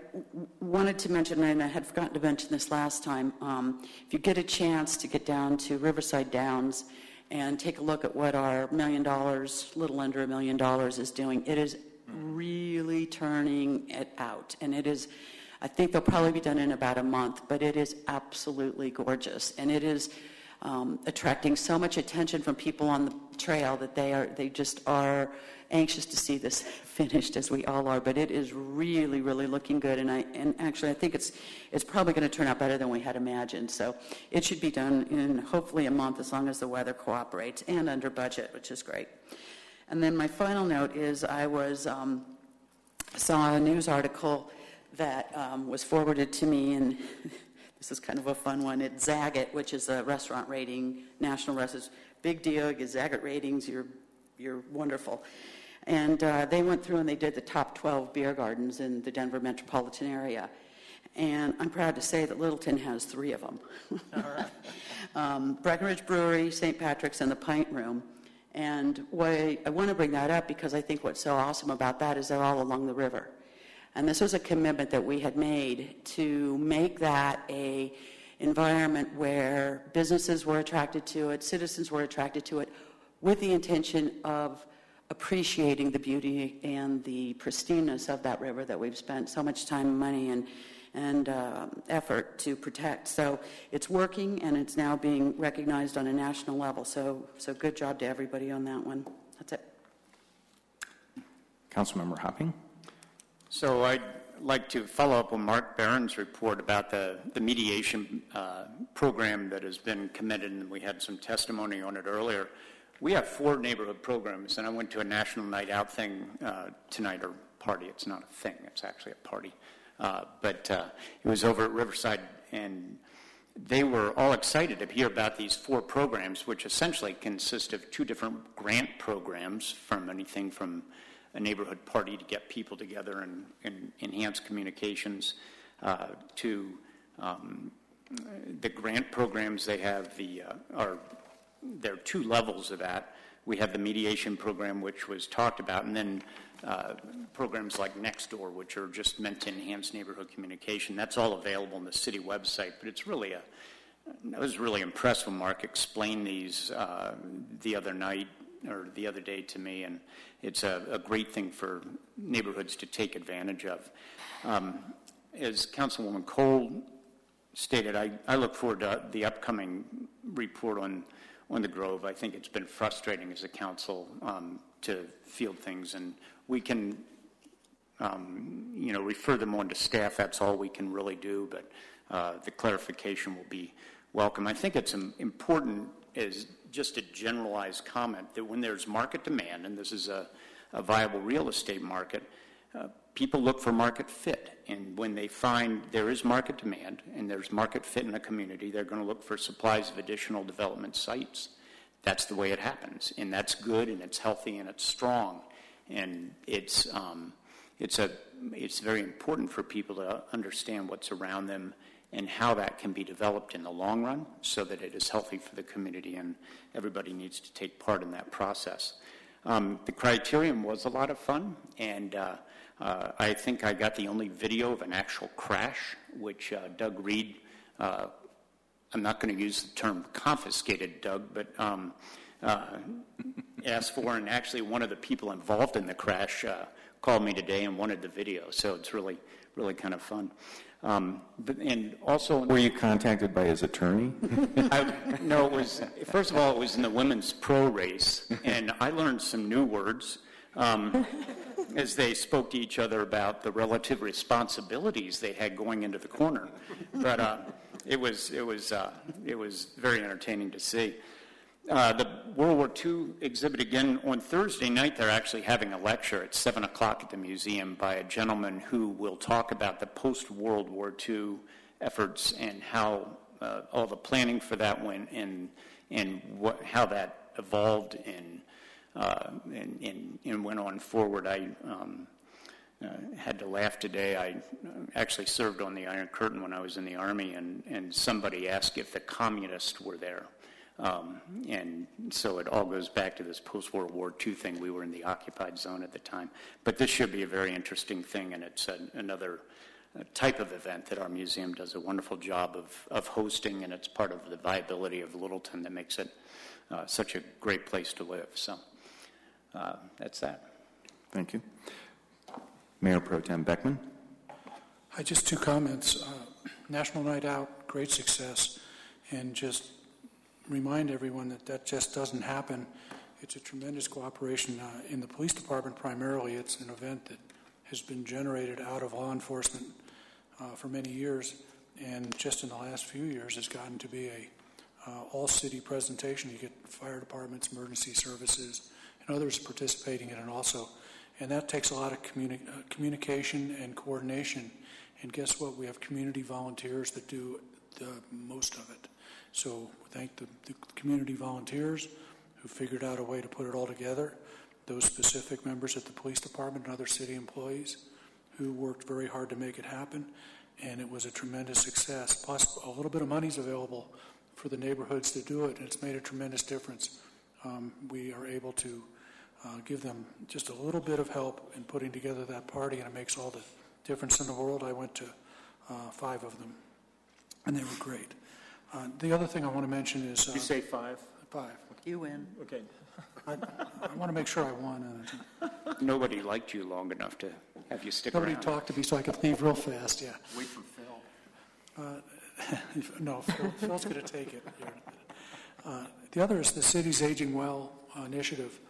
wanted to mention, and I had forgotten to mention this last time, if you get a chance to get down to Riverside Downs and take a look at what our $1 million, little under $1 million is doing, it is really turning it out. And it is, I think they'll probably be done in about a month, but it is absolutely gorgeous. And it is attracting so much attention from people on the trail that they just are anxious to see this finished, as we all are. But it is really, really looking good, and actually I think it's probably going to turn out better than we had imagined. So it should be done in hopefully a month, as long as the weather cooperates, and under budget, which is great. And then my final note is I saw a news article that was forwarded to me, and this is kind of a fun one. It's Zagat, which is a restaurant rating, national restaurants. Big deal, you get Zagat ratings, you're wonderful. And they went through and they did the top 12 beer gardens in the Denver metropolitan area. And I'm proud to say that Littleton has 3 of them. All right. Breckenridge Brewery, St. Patrick's, and the Pint Room. And I want to bring that up because I think what's so awesome about that is they're all along the river. And this was a commitment that we had made to make that a environment where businesses were attracted to it, citizens were attracted to it, with the intention of appreciating the beauty and the pristineness of that river that we've spent so much time and money and effort to protect. So it's working, and it's now being recognized on a national level. So good job to everybody on that one. That's it. Councilmember Hopping. So I'd like to follow up on Mark Barron's report about the mediation program that has been committed, and we had some testimony on it earlier. We have 4 neighborhood programs, and I went to a national night out thing tonight, or party. It's not a thing, it's actually a party. But it was over at Riverside, and they were all excited to hear about these 4 programs, which essentially consist of 2 different grant programs, from anything from a neighborhood party to get people together and enhance communications to the grant programs. They have there are 2 levels of that. We have the mediation program, which was talked about, and then programs like Nextdoor, which are just meant to enhance neighborhood communication. That's all available on the city website, but it's really I was really impressed when Mark explained these the other night, or the other day, to me, and it's a great thing for neighborhoods to take advantage of. As Councilwoman Cole stated, I look forward to the upcoming report on the Grove. I think it's been frustrating as a council to field things, and we can refer them on to staff. That's all we can really do, but the clarification will be welcome. I think it's important, as just a generalized comment, that when there's market demand, and this is a viable real estate market, people look for market fit. And when they find there is market demand and there's market fit in a community, they're going to look for supplies of additional development sites. That's the way it happens, and that's good, and it's healthy, and it's strong, and it's very important for people to understand what's around them and how that can be developed in the long run so that it is healthy for the community, and everybody needs to take part in that process. The criterium was a lot of fun, and I think I got the only video of an actual crash, which Doug Reed, I'm not going to use the term confiscated, Doug, but asked for, and actually one of the people involved in the crash called me today and wanted the video, so it's really, really kind of fun. And also, were you contacted by his attorney? No, it was, first of all, it was in the women's pro race, and I learned some new words as they spoke to each other about the relative responsibilities they had going into the corner. But it was very entertaining to see. The World War II exhibit, again, on Thursday night, they're actually having a lecture at 7 o'clock at the museum by a gentleman who will talk about the post-World War II efforts and how all the planning for that went, and how that evolved and went on forward. I had to laugh today. I actually served on the Iron Curtain when I was in the Army, and somebody asked if the communists were there. And so it all goes back to this post-World War II thing. We were in the occupied zone at the time. But this should be a very interesting thing, and it's another type of event that our museum does a wonderful job of hosting, and it's part of the viability of Littleton that makes it such a great place to live. So that's that. Thank you. Mayor Pro Tem Beckman. Hi, just 2 comments. National Night Out, great success, and just remind everyone that that just doesn't happen. It's a tremendous cooperation in the police department primarily. It's an event that has been generated out of law enforcement for many years, and just in the last few years has gotten to be a all-city presentation. You get fire departments, emergency services, and others participating in it also. And that takes a lot of communication and coordination. And guess what? We have community volunteers that do the most of it. So thank the community volunteers who figured out a way to put it all together, those specific members at the police department and other city employees who worked very hard to make it happen. And it was a tremendous success. Plus, a little bit of money's available for the neighborhoods to do it, and it's made a tremendous difference. We are able to give them just a little bit of help in putting together that party, and it makes all the difference in the world. I went to 5 of them, and they were great. The other thing I want to mention is... you say 5? 5. You win. Okay. I want to make sure I won. Nobody liked you long enough to have you stick Nobody around. talked to me so I could leave real fast, yeah. Wait for Phil. No, Phil's going to take it. The other is the City's Aging Well initiative.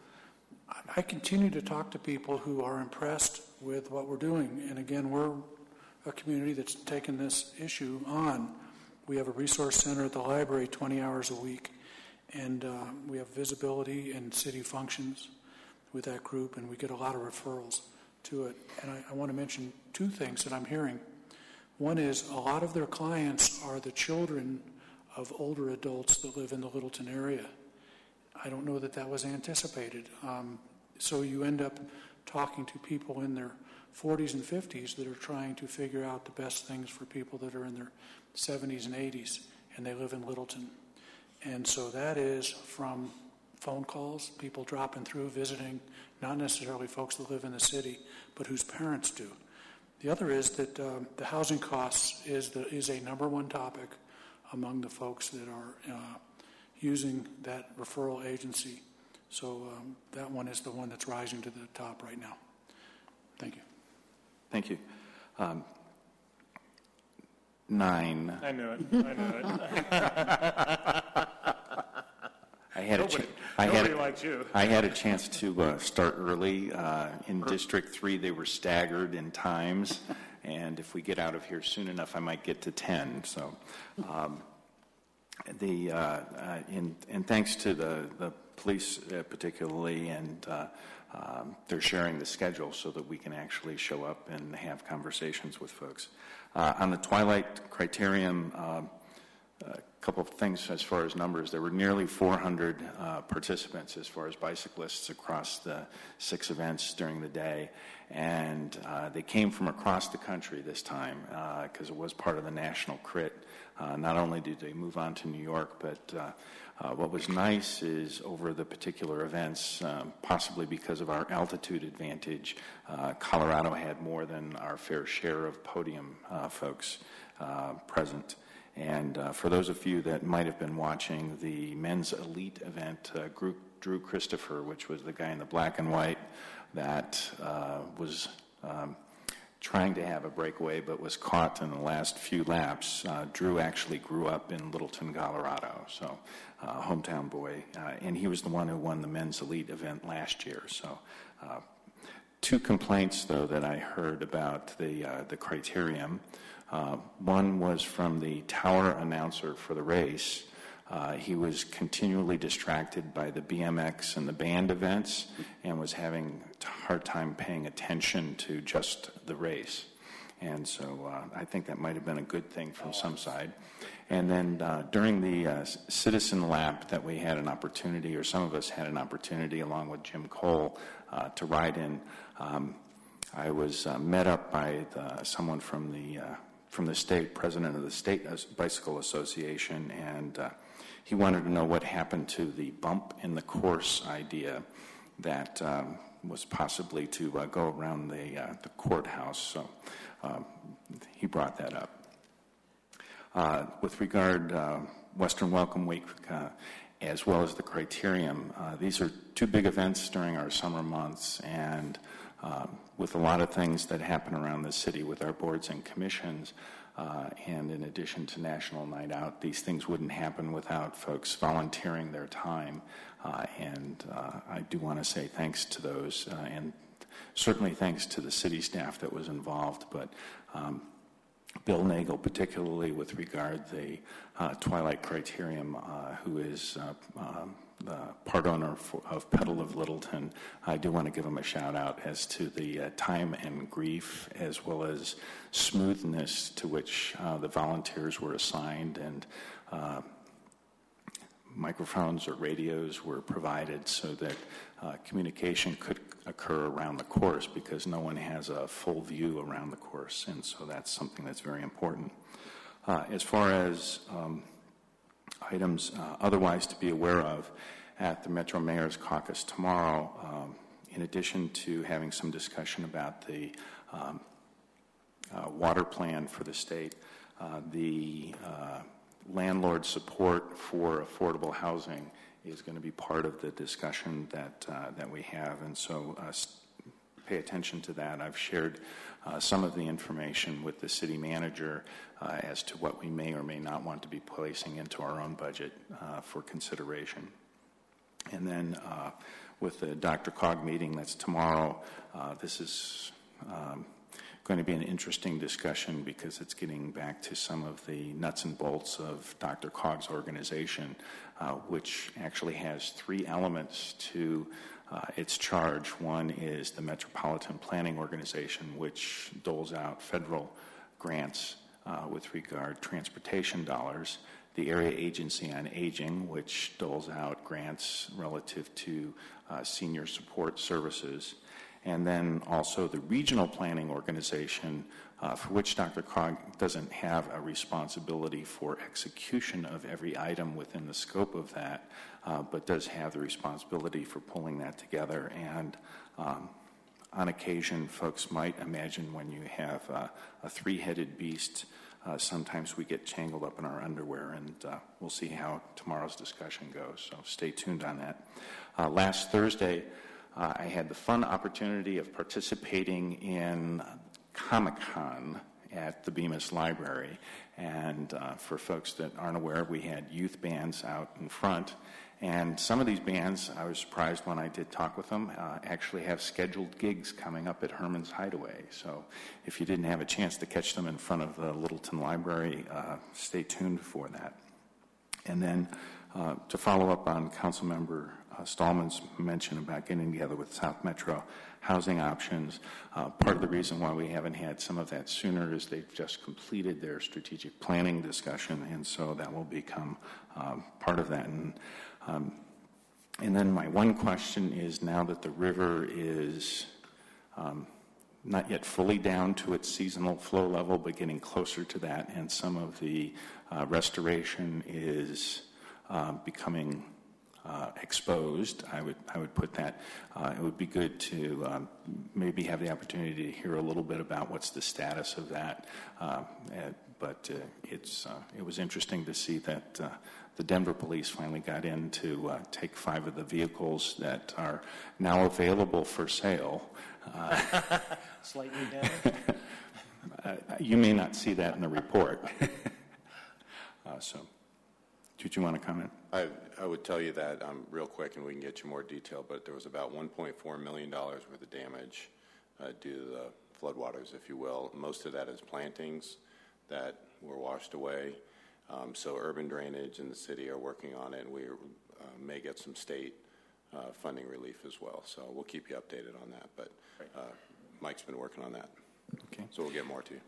I continue to talk to people who are impressed with what we're doing. And again, we're a community that's taken this issue on. We have a resource center at the library 20 hours a week. And we have visibility in city functions with that group, and we get a lot of referrals to it. And I want to mention 2 things that I'm hearing. One is a lot of their clients are the children of older adults that live in the Littleton area. I don't know that that was anticipated. So you end up talking to people in their 40s and 50s that are trying to figure out the best things for people that are in their 70s and 80s, and they live in Littleton. And so that is from phone calls, people dropping through, visiting, not necessarily folks that live in the city, but whose parents do. The other is that the housing costs is a number 1 topic among the folks that are using that referral agency. So that one is the one that's rising to the top right now. Thank you. Thank you. 9. I knew it. Nobody likes you. I had a chance to start early. In District 3, they were staggered in times, and if we get out of here soon enough, I might get to 10. So, and thanks to the police particularly, and they're sharing the schedule so that we can actually show up and have conversations with folks. On the Twilight Criterium, a couple of things as far as numbers. There were nearly 400 participants as far as bicyclists across the 6 events during the day, and they came from across the country this time because it was part of the national crit. Not only did they move on to New York, but what was nice is over the particular events, possibly because of our altitude advantage, Colorado had more than our fair share of podium folks present. And for those of you that might have been watching the men's elite event, Drew Christopher, which was the guy in the black and white that was trying to have a breakaway but was caught in the last few laps. Drew actually grew up in Littleton, Colorado, so hometown boy. And he was the one who won the men's elite event last year. So 2 complaints, though, that I heard about the criterium. One was from the tower announcer for the race. He was continually distracted by the BMX and the band events and was having a hard time paying attention to just the race. And so I think that might have been a good thing from some side. And then during the citizen lap that we had an opportunity, or some of us had an opportunity along with Jim Cole to ride in, I was met up by someone from the state, president of the State Bicycle Association, and he wanted to know what happened to the bump in the course idea that was possibly to go around the courthouse. So he brought that up. With regard Western Welcome Week, as well as the Criterium, these are 2 big events during our summer months, and with a lot of things that happen around the city with our boards and commissions, And in addition to National Night Out, these things wouldn't happen without folks volunteering their time. And I do want to say thanks to those, and certainly thanks to the city staff that was involved, but Bill Nagel, particularly with regard to the Twilight Criterium, who is the part owner of Petal of Littleton. I do want to give him a shout out as to the time and grief, as well as smoothness to which the volunteers were assigned, and microphones or radios were provided so that communication could occur around the course, because no one has a full view around the course, and so that's something that's very important. As far as items otherwise to be aware of at the Metro Mayor's Caucus tomorrow, in addition to having some discussion about the water plan for the state, the landlord support for affordable housing is going to be part of the discussion that we have, and so pay attention to that. I've shared some of the information with the city manager as to what we may or may not want to be placing into our own budget for consideration. And then with the DRCOG meeting that's tomorrow, this is going to be an interesting discussion because it's getting back to some of the nuts and bolts of Dr. Cog's organization, which actually has three elements to its charge. One is the Metropolitan Planning Organization, which doles out federal grants with regard to transportation dollars, the Area Agency on Aging, which doles out grants relative to senior support services, and then also the Regional Planning Organization, for which Dr. Cog doesn't have a responsibility for execution of every item within the scope of that, but does have the responsibility for pulling that together. And on occasion, folks might imagine when you have a three-headed beast, sometimes we get tangled up in our underwear, and we'll see how tomorrow's discussion goes, so stay tuned on that. Last Thursday, I had the fun opportunity of participating in Comic-Con at the Bemis Library, and for folks that aren't aware, we had youth bands out in front, and some of these bands, I was surprised when I did talk with them, actually have scheduled gigs coming up at Herman's Hideaway. So if you didn't have a chance to catch them in front of the Littleton Library, stay tuned for that. And then to follow up on Councilmember Stallman's mention about getting together with South Metro housing options, part of the reason why we haven't had some of that sooner is they've just completed their strategic planning discussion, and so that will become part of that. And then my one question is, now that the river is not yet fully down to its seasonal flow level, but getting closer to that, and some of the restoration is becoming exposed, I would put that. It would be good to maybe have the opportunity to hear a little bit about what's the status of that. But it was interesting to see that the Denver police finally got in to take 5 of the vehicles that are now available for sale. Slightly down. You may not see that in the report. So, did you want to comment? I would tell you that real quick, and we can get you more detail, but there was about $1.4 million worth of damage due to the floodwaters, if you will. Most of that is plantings that were washed away. So urban drainage and the city are working on it, and we may get some state funding relief as well. So we'll keep you updated on that, but Mike's been working on that. Okay. So we'll get more to you.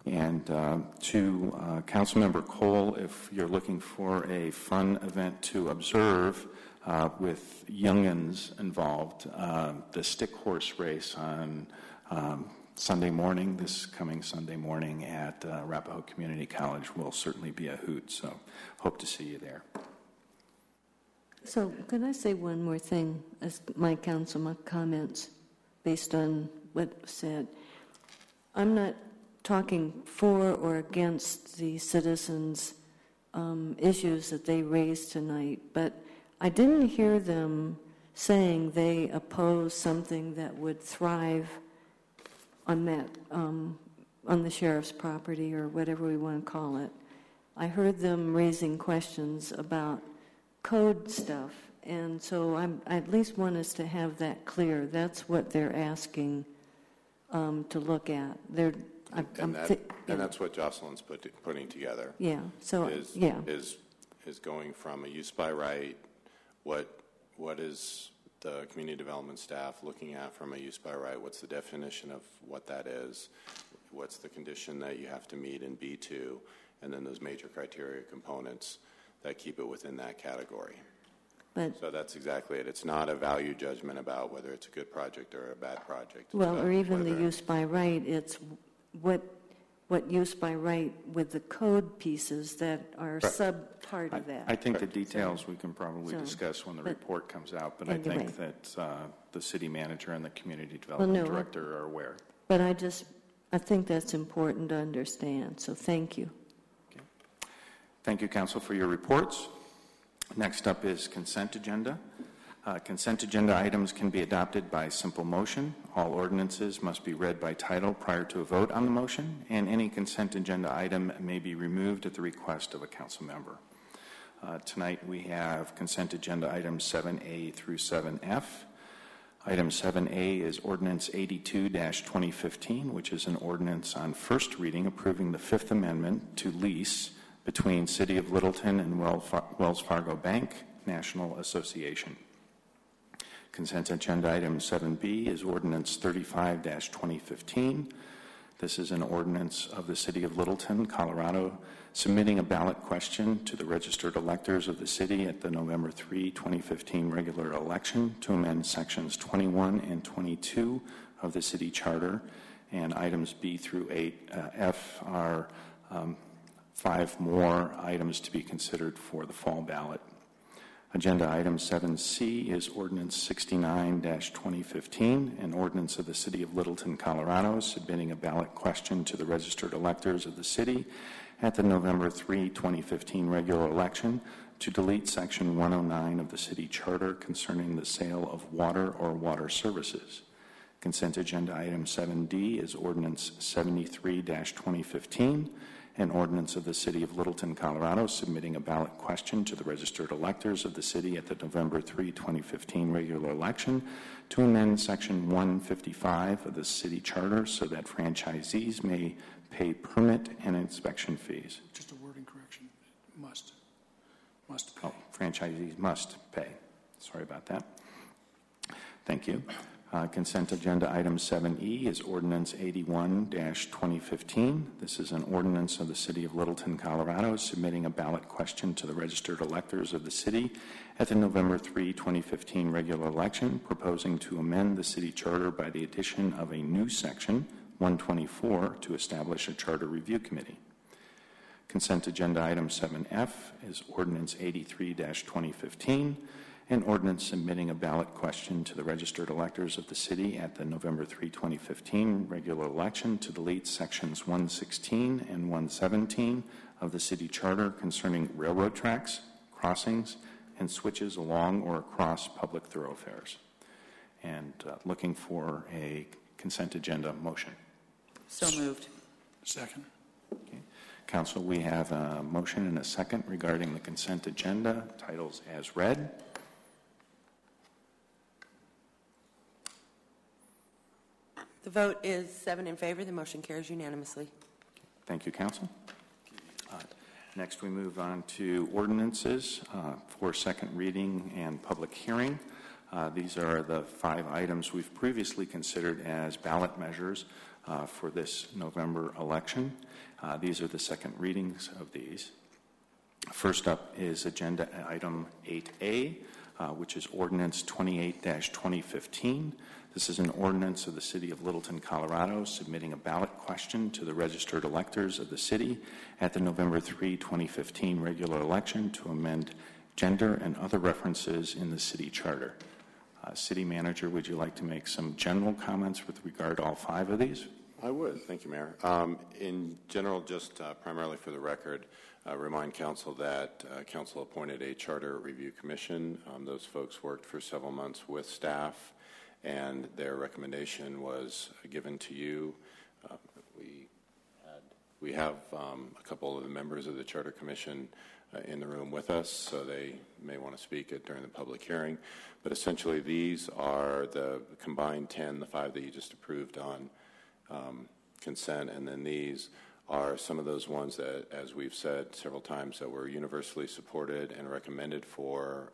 And to Councilmember Cole, if you're looking for a fun event to observe with youngins involved, the stick horse race on Sunday morning, this coming Sunday morning at Arapahoe Community College will certainly be a hoot, so hope to see you there. So can I say one more thing as my council comments based on what was said? I'm not talking for or against the citizens' issues that they raised tonight, but I didn't hear them saying they oppose something that would thrive on that on the sheriff's property, or whatever we want to call it. I heard them raising questions about code stuff, and so I at least want us to have that clear. That's what they're asking to look at. And that's what Jocelyn's putting together. Yeah. So is going from a use by right. What is the community development staff looking at from a use by right? What's the definition of what that is? What's the condition that you have to meet in B2? And then those major criteria components that keep it within that category. So that's exactly it. It's not a value judgment about whether it's a good project or a bad project. Well, or even the use by right, it's what use by right with the code pieces that are sub-part of that. I think the details we can probably discuss when the report comes out, but anyway. I think that the city manager and the community development director are aware. But I think that's important to understand, so thank you. Okay. Thank you, Council, for your reports. Next up is consent agenda. Consent agenda items can be adopted by simple motion. All ordinances must be read by title prior to a vote on the motion, and any consent agenda item may be removed at the request of a council member. Tonight we have consent agenda items 7A through 7F. Item 7A is Ordinance 82-2015, which is an ordinance on first reading approving the Fifth Amendment to lease between City of Littleton and Wells Fargo Bank National Association. Consent agenda item 7B is Ordinance 35-2015. This is an ordinance of the City of Littleton, Colorado, submitting a ballot question to the registered electors of the city at the November 3, 2015 regular election to amend sections 21 and 22 of the city charter, and items B through 8F are 5 more items to be considered for the fall ballot. Agenda item 7C is Ordinance 69-2015, an ordinance of the City of Littleton, Colorado, submitting a ballot question to the registered electors of the city at the November 3, 2015 regular election to delete Section 109 of the city charter concerning the sale of water or water services. Consent agenda item 7D is Ordinance 73-2015, an ordinance of the City of Littleton, Colorado, submitting a ballot question to the registered electors of the city at the November 3, 2015 regular election to amend Section 155 of the city charter so that franchisees may pay permit and inspection fees. Just a wording correction. Must pay. Oh, franchisees must pay. Sorry about that. Thank you. Consent agenda item 7E is Ordinance 81-2015. This is an ordinance of the City of Littleton, Colorado, submitting a ballot question to the registered electors of the city at the November 3, 2015 regular election, proposing to amend the city charter by the addition of a new section, 124, to establish a charter review committee. Consent agenda item 7F is Ordinance 83-2015, an ordinance submitting a ballot question to the registered electors of the city at the November 3, 2015 regular election to delete sections 116 and 117 of the city charter concerning railroad tracks, crossings, and switches along or across public thoroughfares. And looking for a consent agenda motion. So moved. Second. Okay. Council, we have a motion and a second regarding the consent agenda, titles as read. The vote is 7 in favor. The motion carries unanimously. Thank you, Council. Next, we move on to ordinances for second reading and public hearing. These are the 5 items we've previously considered as ballot measures for this November election. These are the second readings of these. First up is agenda item 8A, which is Ordinance 28-2015. This is an ordinance of the City of Littleton, Colorado, submitting a ballot question to the registered electors of the city at the November 3, 2015 regular election to amend gender and other references in the city charter. City Manager, would you like to make some general comments with regard to all 5 of these? I would. Thank you, Mayor. In general, just primarily for the record, remind Council that Council appointed a Charter Review Commission. Those folks worked for several months with staff, and their recommendation was given to you. We We have a couple of the members of the Charter Commission in the room with us, so they may want to speak during the public hearing. But essentially, these are the combined 10, the 5 that you just approved on consent, and then these are some of those ones that, as we've said several times, that were universally supported and recommended for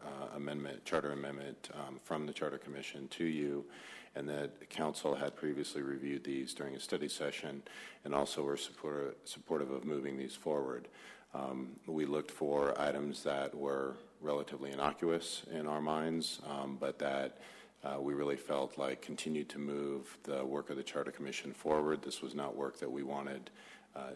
charter amendment from the Charter Commission to you, and that the council had previously reviewed these during a study session and also were supportive of moving these forward. We looked for items that were relatively innocuous in our minds, but that we really felt like continued to move the work of the Charter Commission forward. This was not work that we wanted,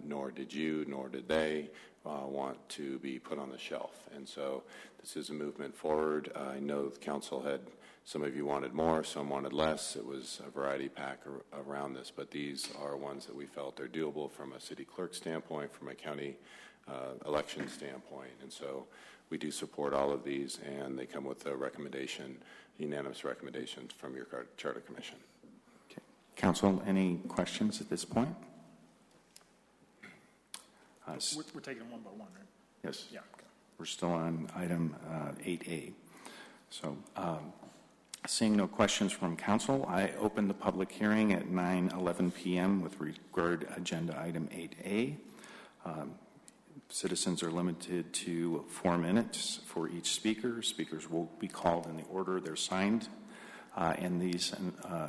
nor did you, nor did they want to be put on the shelf. And so this is a movement forward. I know the council had, some of you wanted more, some wanted less. It was a variety pack around this, but these are ones that we felt are doable from a city clerk standpoint, from a county election standpoint. And so we do support all of these, and they come with a recommendation, unanimous recommendations from your Charter Commission. Okay. Council, any questions at this point? We're taking them one by one, right? Yes. Yeah. Okay. We're still on item 8A. So seeing no questions from council, I open the public hearing at 9:11 p.m. with regard to agenda item 8A. Citizens are limited to 4 minutes for each speaker. Speakers will be called in the order they're signed, and these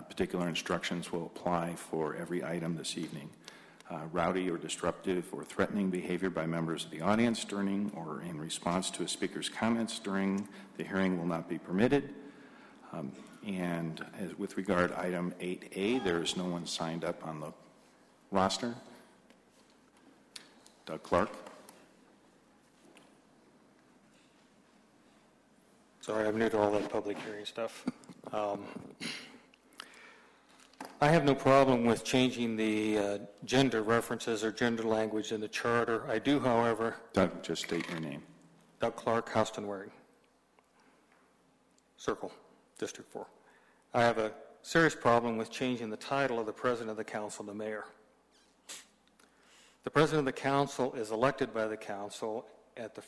particular instructions will apply for every item this evening. Rowdy or disruptive or threatening behavior by members of the audience during or in response to a speaker's comments during the hearing will not be permitted. And with regard to item 8A, there is no one signed up on the roster. Doug Clark. Sorry, I'm new to all that public hearing stuff. I have no problem with changing the gender references or gender language in the charter. I do, however... Doug, just state your name. Doug Clark, Houston Waring. Circle, District 4. I have a serious problem with changing the title of the President of the Council to Mayor. The President of the Council is elected by the Council as the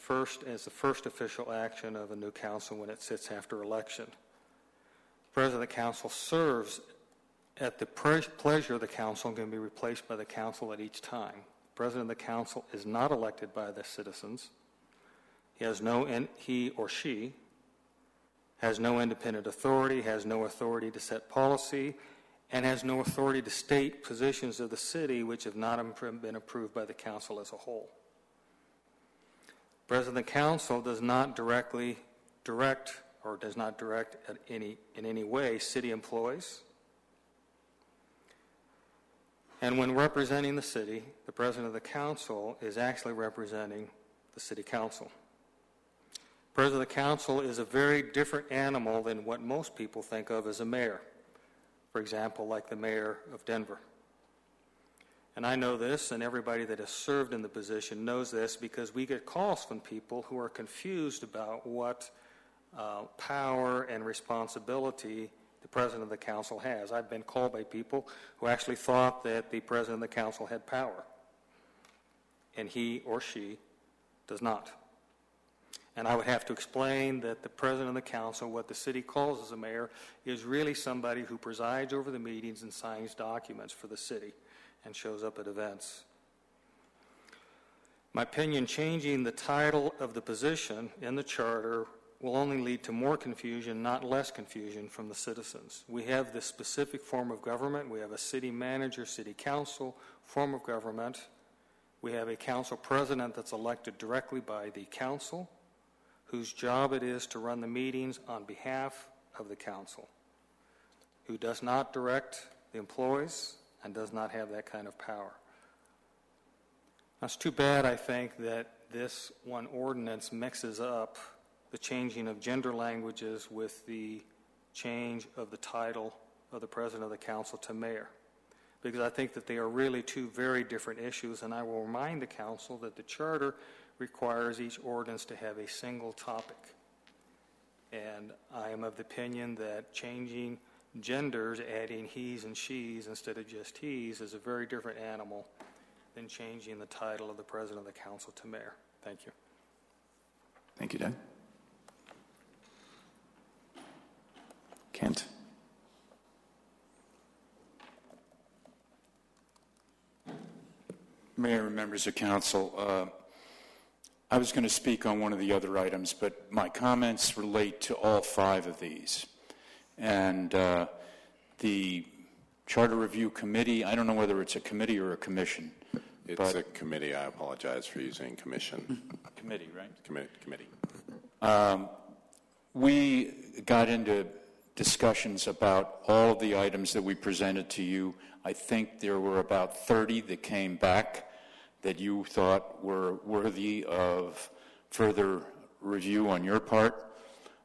first official action of a new council when it sits after election. The President of the Council serves at the pleasure of the council and can be replaced by the council at each time. The President of the Council is not elected by the citizens. He or she has no independent authority, has no authority to set policy, and has no authority to state positions of the city which have not been approved by the council as a whole. The President of the Council does not directly direct or does not direct in any way city employees. And when representing the city, the President of the Council is actually representing the City Council. The President of the Council is a very different animal than what most people think of as a mayor. For example, like the mayor of Denver. And I know this, and everybody that has served in the position knows this, because we get calls from people who are confused about what power and responsibility the President of the Council has. I've been called by people who actually thought that the President of the Council had power, and he or she does not. And I would have to explain that the President of the Council, what the city calls as a mayor, is really somebody who presides over the meetings and signs documents for the city and shows up at events. My opinion, changing the title of the position in the charter will only lead to more confusion, not less confusion from the citizens. We have this specific form of government. We have a city manager, city council form of government. We have a council president that's elected directly by the council, whose job it is to run the meetings on behalf of the council, who does not direct the employees and does not have that kind of power. Now, it's too bad, I think, that this one ordinance mixes up the changing of gender languages with the change of the title of the President of the Council to Mayor, because I think that they are really two very different issues, and I will remind the Council that the Charter requires each ordinance to have a single topic. And I am of the opinion that changing genders, adding he's and she's instead of just he's, is a very different animal than changing the title of the president of the council to mayor. Thank you. Thank you, Doug. Kent. Mayor and members of council, I was going to speak on one of the other items, but my comments relate to all 5 of these. And the Charter Review Committee, I don't know whether it's a committee or a commission. It's a committee. I apologize for using commission. Committee, right? Committee. We got into discussions about all of the items that we presented to you. I think there were about 30 that came back that you thought were worthy of further review on your part,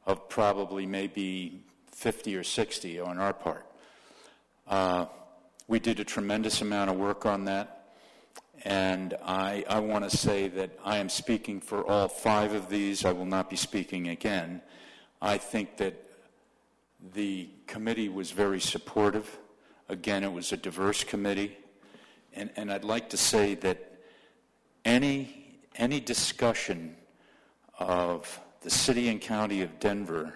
of probably maybe 50 or 60 on our part. We did a tremendous amount of work on that, and I want to say that I am speaking for all 5 of these. I will not be speaking again. I think that the committee was very supportive. Again, it was a diverse committee, and I'd like to say that any discussion of the city and county of Denver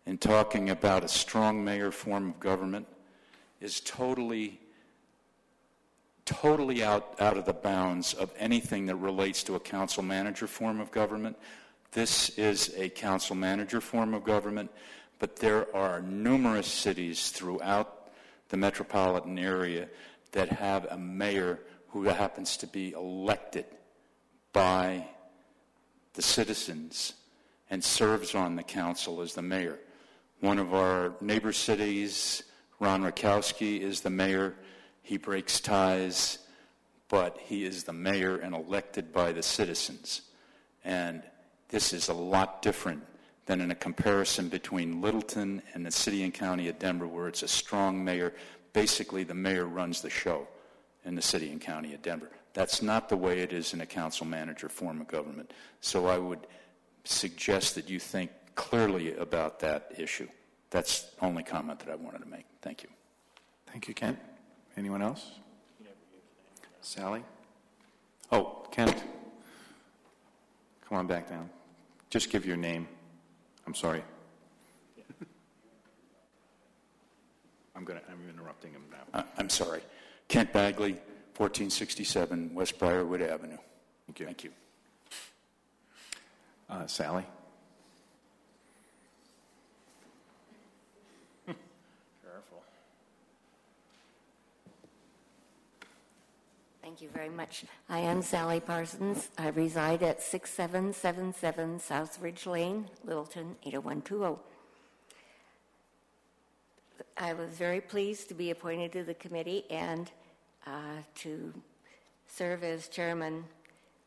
in talking about a strong mayor form of government is totally out of the bounds of anything that relates to a council manager form of government. This is a council manager form of government, but there are numerous cities throughout the metropolitan area that have a mayor who happens to be elected by the citizens and serves on the council as the mayor. One of our neighbor cities, Ron Rakowski, is the mayor. He breaks ties, but he is the mayor and elected by the citizens. And this is a lot different than in a comparison between Littleton and the city and county of Denver, where it's a strong mayor. Basically, the mayor runs the show in the city and county of Denver. That's not the way it is in a council manager form of government. So I would suggest that you think clearly about that issue. That's the only comment that I wanted to make. Thank you. Thank you, Kent. Anyone else? Sally? Oh, Kent. Come on back down. Just give your name. I'm sorry. I'm interrupting him now. I'm sorry. Kent Bagley, 1467 West Briarwood Avenue. Thank you. Thank you. Sally? Careful. Thank you very much. I am Sally Parsons. I reside at 6777 South Ridge Lane, Littleton, 80120. I was very pleased to be appointed to the committee and to serve as chairman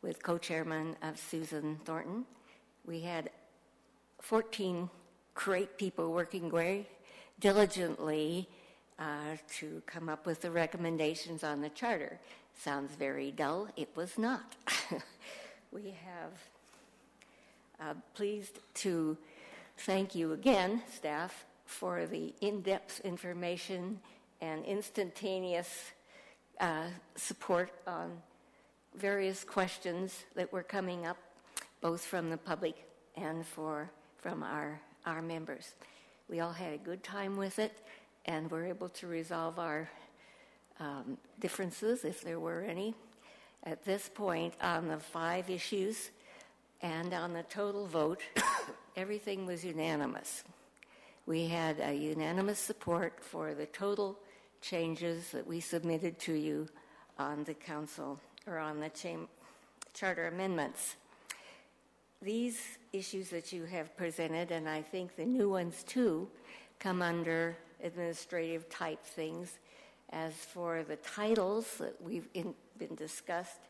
with co-chairman of Susan Thornton. We had 14 great people working very diligently to come up with the recommendations on the charter. Sounds very dull. It was not. We have pleased to thank you again, staff, for the in-depth information and instantaneous support on various questions that were coming up, both from the public and from our members. We all had a good time with it, and were able to resolve our differences, if there were any. At this point, on the 5 issues and on the total vote, everything was unanimous. We had a unanimous support for the total changes that we submitted to you on the council, or on the charter amendments. These issues that you have presented, and I think the new ones too, come under administrative type things. As for the titles that we've been discussed,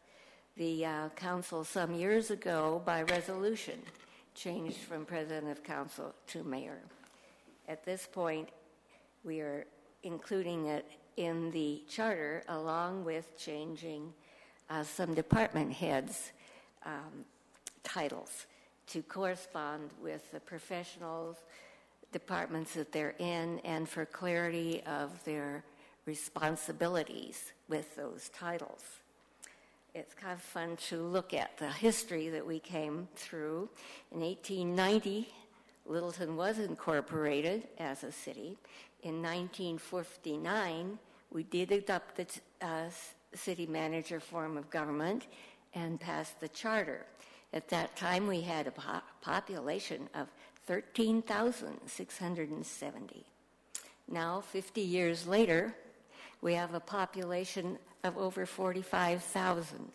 the council some years ago by resolution changed from president of council to mayor. At this point, we are including it in the charter, along with changing some department heads' titles to correspond with the professionals, departments that they're in, and for clarity of their responsibilities with those titles. it's kind of fun to look at the history that we came through. In 1890, Littleton was incorporated as a city. In 1959, we did adopt the city manager form of government and passed the charter. At that time, we had a population of 13,670. Now, 50 years later, we have a population of over 45,000.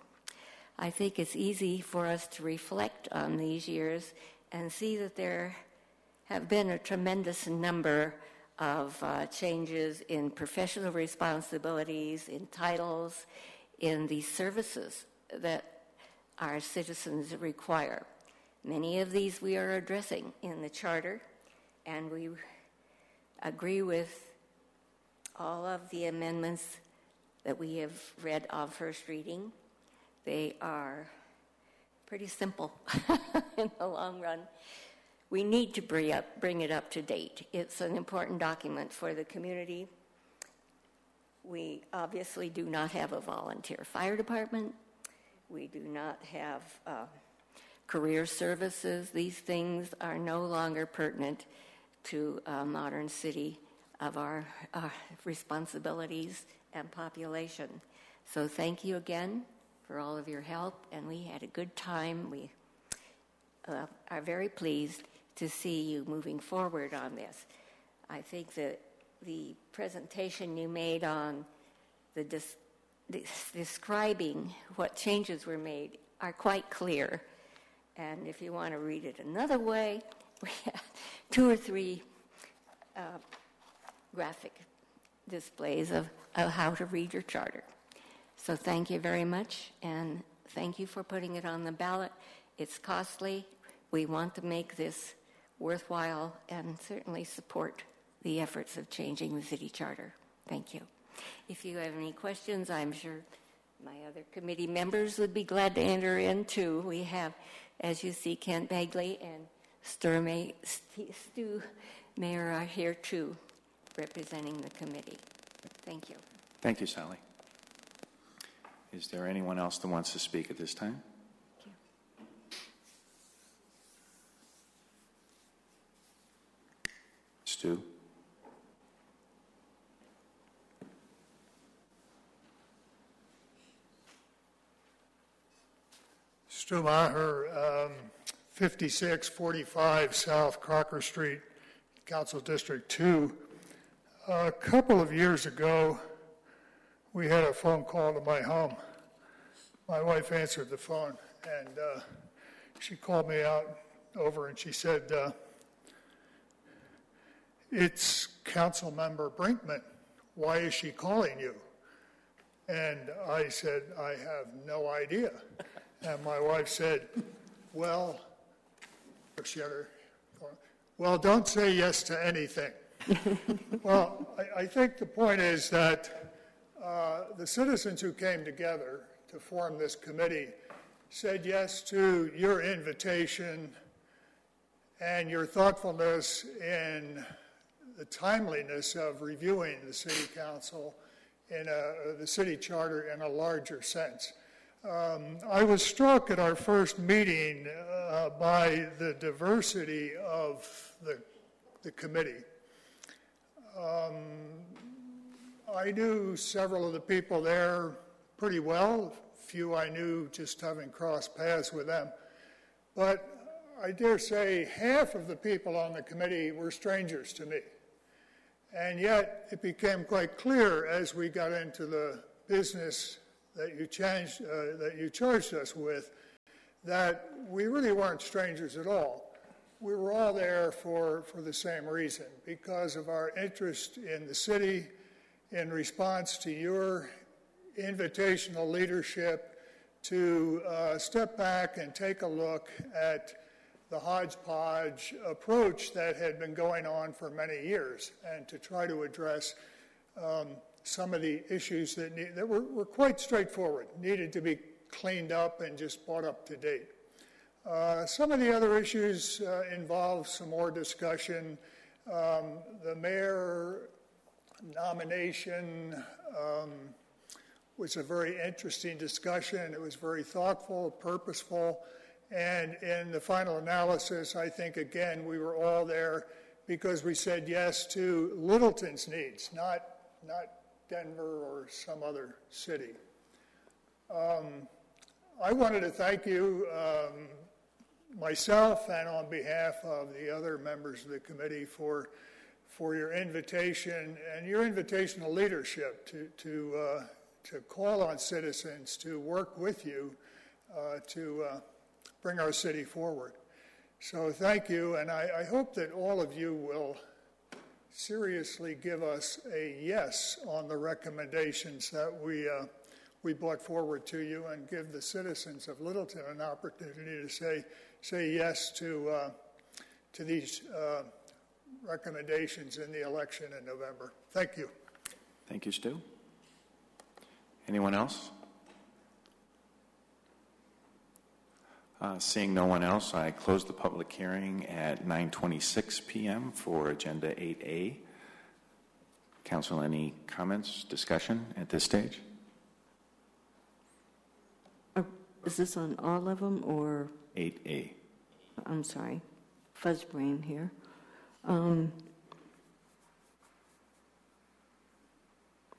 I think it's easy for us to reflect on these years and see that there have been a tremendous number of changes in professional responsibilities, in titles, in the services that our citizens require. Many of these we are addressing in the charter, and we agree with all of the amendments that we have read on first reading. They are pretty simple in the long run. We need to bring it up to date. It's an important document for the community. We obviously do not have a volunteer fire department. We do not have career services. These things are no longer pertinent to a modern city of our responsibilities and population. So thank you again for all of your help, and we had a good time. We are very pleased to see you moving forward on this. I think that the presentation you made on the describing what changes were made are quite clear. And if you want to read it another way, we have 2 or 3 graphic displays of how to read your charter. So thank you very much, and thank you for putting it on the ballot. It's costly. We want to make this worthwhile and certainly support the efforts of changing the city charter. Thank you. If you have any questions, I'm sure my other committee members would be glad to enter in too. We have, as you see, Kent Bagley and Stu Mayer are here too, representing the committee. Thank you. Thank you, Sally. Is there anyone else that wants to speak at this time? Stu? Stu Maher, 5645 South Crocker Street, Council District 2. A couple of years ago, we had a phone call to my home. My wife answered the phone, and she called me over, and she said, "It's Council Member Brinkman. Why is she calling you?" And I said, "I have no idea." And my wife said, "Well, don't say yes to anything." Well, I think the point is that the citizens who came together to form this committee said yes to your invitation and your thoughtfulness in the timeliness of reviewing the city council in the city charter in a larger sense. I was struck at our first meeting by the diversity of the committee. I knew several of the people there pretty well, few I knew just having crossed paths with them. But I dare say half of the people on the committee were strangers to me. And yet it became quite clear as we got into the business that you charged us with, that we really weren't strangers at all. We were all there for the same reason, because of our interest in the city, in response to your invitational leadership to step back and take a look at the hodgepodge approach that had been going on for many years, and to try to address some of the issues that were quite straightforward, needed to be cleaned up and just brought up to date. Some of the other issues involve some more discussion. The mayor nomination was a very interesting discussion. It was very thoughtful, purposeful, and in the final analysis, I think, again, we were all there because we said yes to Littleton's needs, not Denver or some other city. I wanted to thank you, myself, and on behalf of the other members of the committee for your invitation and your invitation to leadership to call on citizens to work with you to bring our city forward. So thank you, and I hope that all of you will seriously give us a yes on the recommendations that we brought forward to you, and give the citizens of Littleton an opportunity to say yes to these recommendations in the election in November. Thank you. Thank you, Stu. Anyone else? Seeing no one else, I close the public hearing at 9:26 p.m. for Agenda 8A. Council, any comments, discussion at this stage? Is this on all of them or? 8A. I'm sorry, fuzz brain here.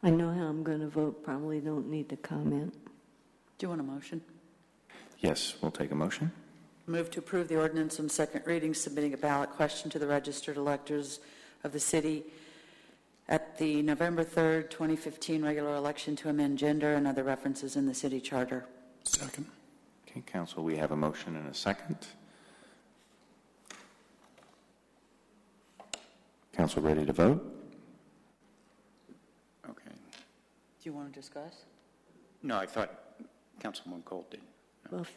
I know how I'm going to vote, probably don't need to comment. Do you want a motion? Yes, we'll take a motion. Move to approve the ordinance on second reading, submitting a ballot question to the registered electors of the city at the November 3rd, 2015 regular election to amend gender and other references in the city charter. Second. Okay, Council, we have a motion and a second. Council ready to vote? Okay. Do you want to discuss? No, I thought Councilman Cole did. Well, Do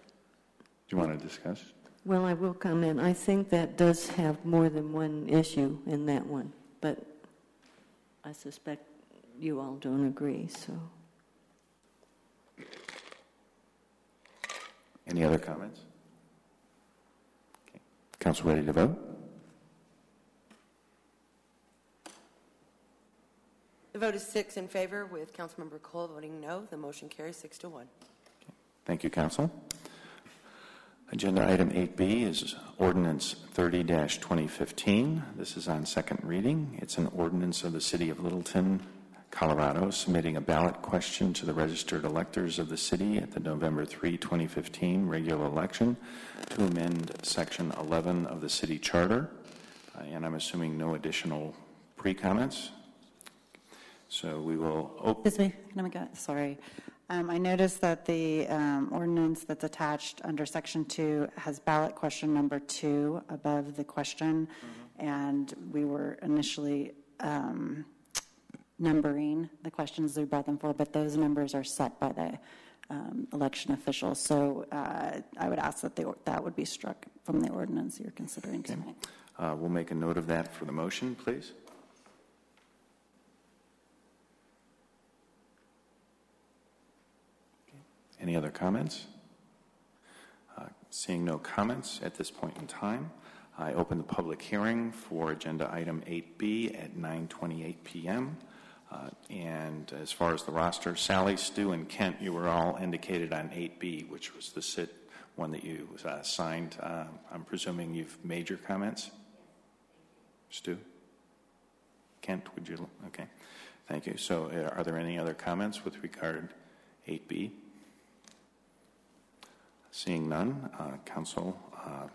you want to discuss? well, I will comment. I think that does have more than one issue in that one, but I suspect you all don't agree, so. Any other comments? Okay. Council ready to vote? The vote is 6 in favor, with Councilmember Cole voting no. The motion carries 6-1. Thank you, Council. Agenda item 8B is Ordinance 30-2015. This is on second reading. It's an ordinance of the City of Littleton, Colorado, submitting a ballot question to the registered electors of the city at the November 3, 2015 regular election to amend Section 11 of the city charter. And I'm assuming no additional pre-comments. So we will open. Excuse me, sorry. I noticed that the ordinance that's attached under Section 2 has ballot question number 2 above the question, and we were initially numbering the questions as we brought them forward, but those numbers are set by the election officials. So I would ask that that would be struck from the ordinance you're considering tonight. We'll make a note of that for the motion, please. Any other comments? Seeing no comments at this point in time, I open the public hearing for agenda item 8B at 9:28 p.m. And as far as the roster, Sally, Stu, and Kent, you were all indicated on 8B, which was the SIT one that you signed. I'm presuming you've made your comments? Stu? Kent, would you? Okay. Thank you. So are there any other comments with regard 8B? Seeing none, Council,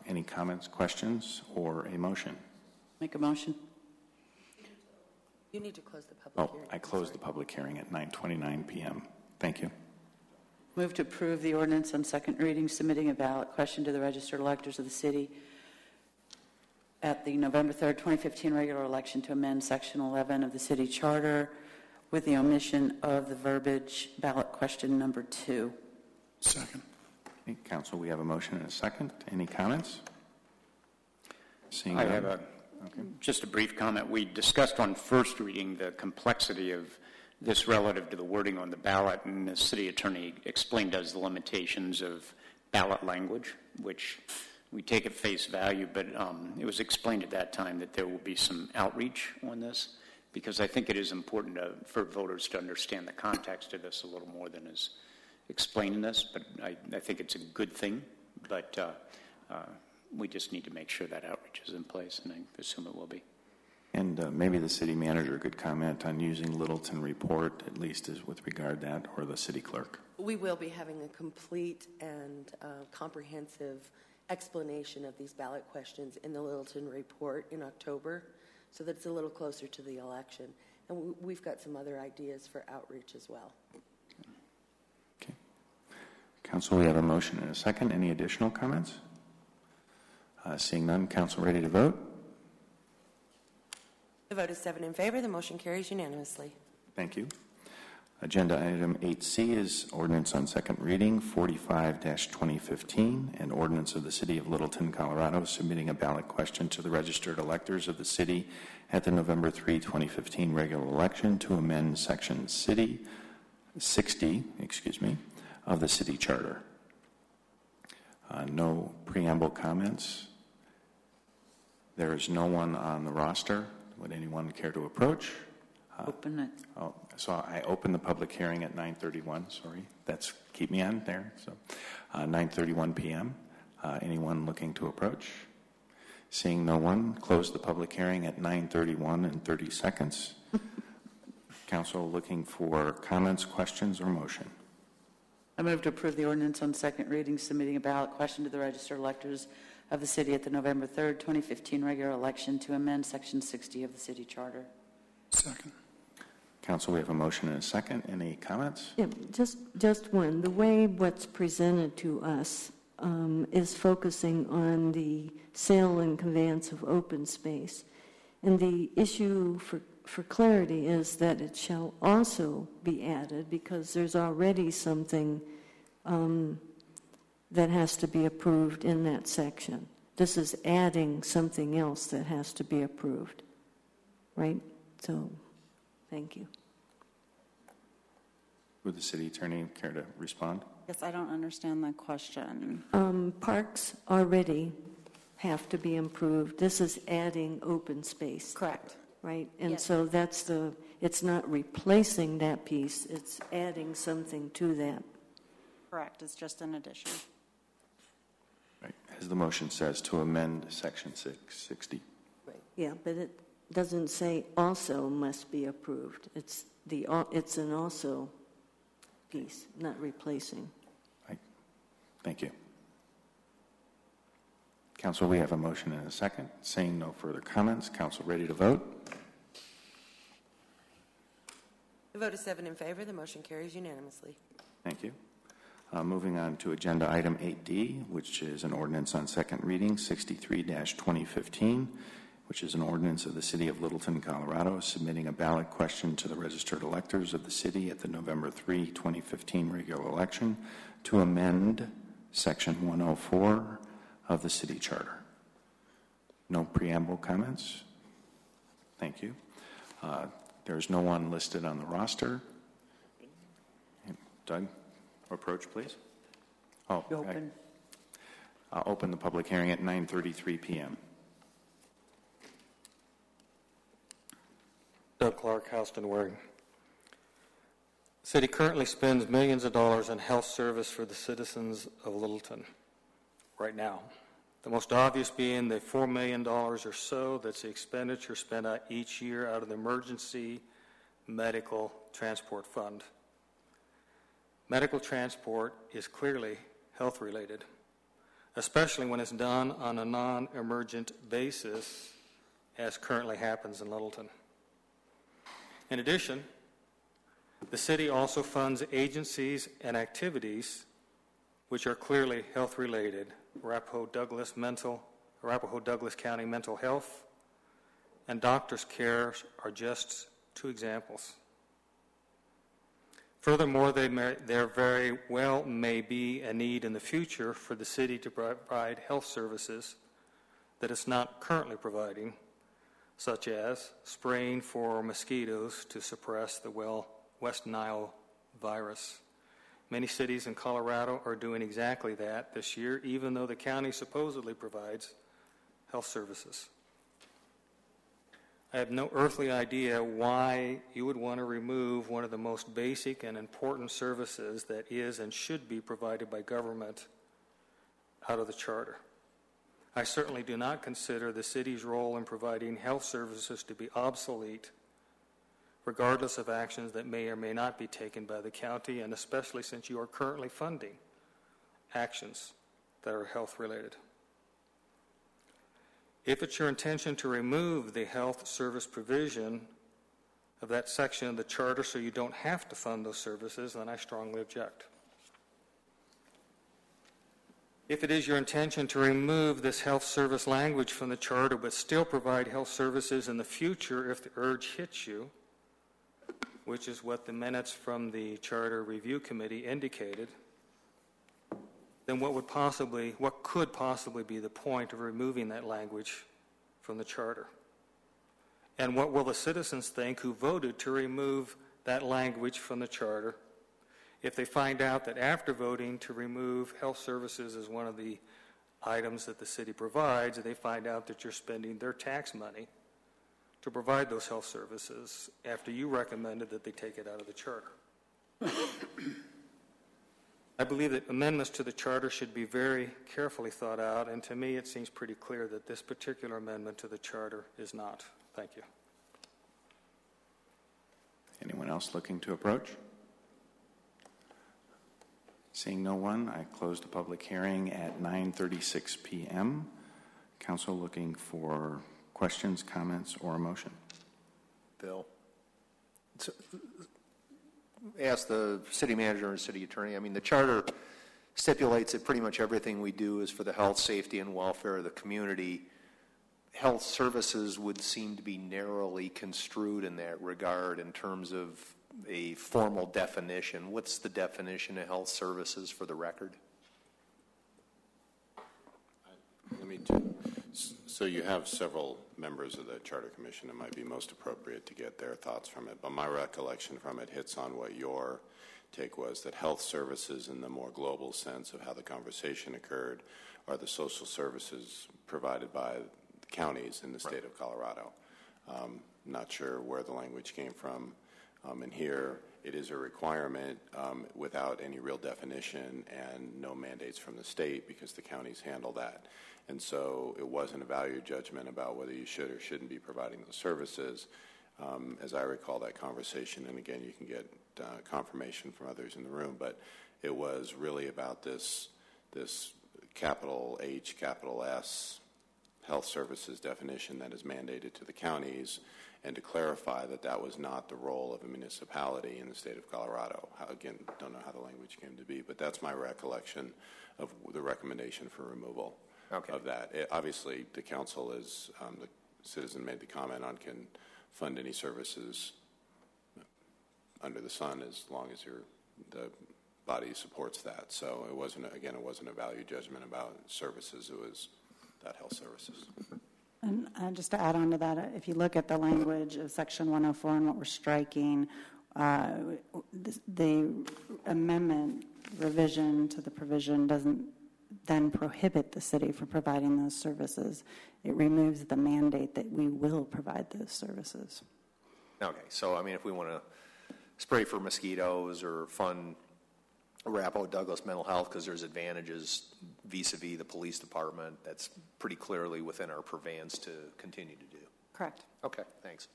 any comments, questions, or a motion? Make a motion. You need to close the public hearing. I closed the public hearing at 9:29 p.m. Thank you. Move to approve the ordinance on second reading, submitting a ballot question to the registered electors of the city at the November 3rd, 2015 regular election to amend Section 11 of the city charter with the omission of the verbiage ballot question number 2. Second. Okay, Council, we have a motion and a second. Any comments? Seeing I none. have just a brief comment. We discussed on first reading the complexity of this relative to the wording on the ballot, and the city attorney explained to us the limitations of ballot language, which we take at face value, but it was explained at that time that there will be some outreach on this because I think it is important for voters to understand the context of this a little more than is explained in this, but I think it's a good thing, but we just need to make sure that outreach is in place, and I assume it will be. And maybe the city manager could comment on using Littleton Report, at least as with regard to that, or the city clerk. We will be having a complete and comprehensive explanation of these ballot questions in the Littleton Report in October, so that it's a little closer to the election. And we've got some other ideas for outreach as well. Okay. Council, we have a motion and a second. Any additional comments? Seeing none, Council ready to vote? The vote is 7 in favor. The motion carries unanimously. Thank you. Agenda item 8C is ordinance on second reading 45-2015, an ordinance of the City of Littleton, Colorado, submitting a ballot question to the registered electors of the city at the November 3, 2015 regular election to amend Section 60 of the city charter. No preamble comments. There is no one on the roster. Would anyone care to approach? Open it. So I open the public hearing at 9:31. Sorry, keep me on there. So 9:31 p.m. Anyone looking to approach? Seeing no one, close the public hearing at 9:31 and 30 seconds. Council looking for comments, questions, or motion? I move to approve the ordinance on second reading, submitting a ballot question to the registered electors of the city at the November 3rd, 2015 regular election to amend Section 60 of the city charter. Second. Council, we have a motion and a second. Any comments? Yeah, just one. The way what's presented to us is focusing on the sale and conveyance of open space. And the issue for clarity is that it shall also be added, because there's already something that has to be approved in that section. This is adding something else that has to be approved, right? So, thank you. Would the city attorney care to respond? Yes, I don't understand the question. Parks already have to be improved. This is adding open space. Correct. Right? And Yes. so it's not replacing that piece, it's adding something to that. Correct. It's just an addition. Right. As the motion says, to amend Section 660. Yeah, but it doesn't say also must be approved. It's an also piece, not replacing. Thank you. Council, we have a motion and a second. Seeing no further comments, Council ready to vote? The vote is 7 in favor. The motion carries unanimously. Thank you. Moving on to agenda item 8D, which is an ordinance on second reading, 63-2015, which is an ordinance of the City of Littleton, Colorado, submitting a ballot question to the registered electors of the city at the November 3, 2015 regular election to amend Section 104 of the city charter. No preamble comments? Thank you. There's no one listed on the roster. Doug, approach, please. Open. I'll open the public hearing at 9:33 p.m. Doug Clark, Houston, Waring. The city currently spends millions of dollars on health service for the citizens of Littleton right now. The most obvious being the $4 million or so that's the expenditure spent each year out of the Emergency Medical Transport Fund. Medical transport is clearly health-related, especially when it's done on a non-emergent basis, as currently happens in Littleton. In addition, the city also funds agencies and activities which are clearly health-related. Arapahoe Douglas County Mental Health and Doctors Care are just two examples. Furthermore, there very well may be a need in the future for the city to provide health services that it's not currently providing, such as spraying for mosquitoes to suppress the West Nile virus. Many cities in Colorado are doing exactly that this year, even though the county supposedly provides health services. I have no earthly idea why you would want to remove one of the most basic and important services that is and should be provided by government out of the charter. I certainly do not consider the city's role in providing health services to be obsolete, regardless of actions that may or may not be taken by the county, and especially since you are currently funding actions that are health-related. If it's your intention to remove the health service provision of that section of the charter so you don't have to fund those services, then I strongly object. If it is your intention to remove this health service language from the charter but still provide health services in the future if the urge hits you, which is what the minutes from the Charter Review Committee indicated, then what could possibly be the point of removing that language from the charter? And what will the citizens think who voted to remove that language from the charter if they find out that after voting to remove health services as one of the items that the city provides, they find out that you're spending their tax money to provide those health services after you recommended that they take it out of the charter? I believe that amendments to the charter should be very carefully thought out, and to me it seems pretty clear that this particular amendment to the charter is not. Thank you. Anyone else looking to approach? Seeing no one, I close the public hearing at 9:36 p.m. Council looking for questions, comments, or a motion? Bill. Ask the city manager and city attorney. I mean, the charter stipulates that pretty much everything we do is for the health, safety, and welfare of the community. Health services would seem to be narrowly construed in that regard in terms of a formal definition. What's the definition of health services for the record? So you have several members of the Charter Commission. It might be most appropriate to get their thoughts from it. But my recollection from it hits on what your take was, that health services in the more global sense of how the conversation occurred are the social services provided by the counties in the state of Colorado. Not sure where the language came from. And here it is a requirement without any real definition and no mandates from the state because the counties handle that. And so it wasn't a value judgment about whether you should or shouldn't be providing those services. As I recall that conversation, and again, you can get confirmation from others in the room, but it was really about this capital H, capital S health services definition that is mandated to the counties, and to clarify that that was not the role of a municipality in the state of Colorado. Again, don't know how the language came to be, but that's my recollection of the recommendation for removal of that. Obviously, the council is, the citizen made the comment on can fund any services under the sun as long as the body supports that. So it wasn't, again, it wasn't a value judgment about services. It was that health services. And just to add on to that, if you look at the language of Section 104 and what we're striking, the amendment revision to the provision doesn't then prohibit the city from providing those services. It removes the mandate that we will provide those services. Okay, so I mean, if we want to spray for mosquitoes or fund Arapahoe Douglas Mental Health because there's advantages vis-a-vis the police department, that's pretty clearly within our purveyance to continue to do. Correct. Okay, thanks.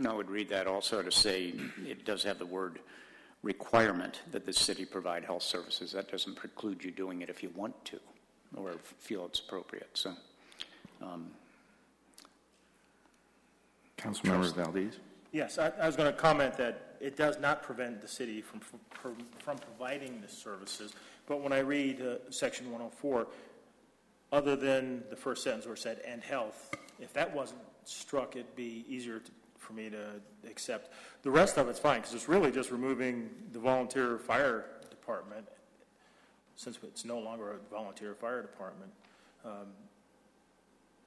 I would read that also to say it does have the word requirement that the city provide health services. That doesn't preclude you doing it if you want to or feel it's appropriate. So, Councilmember Valdez. Yes, I was going to comment that it does not prevent the city from providing the services, but when I read Section 104, other than the first sentence where it said "and health," if that wasn't struck, it'd be easier for me to accept. The rest of it's fine because it's really just removing the volunteer fire department, since it's no longer a volunteer fire department.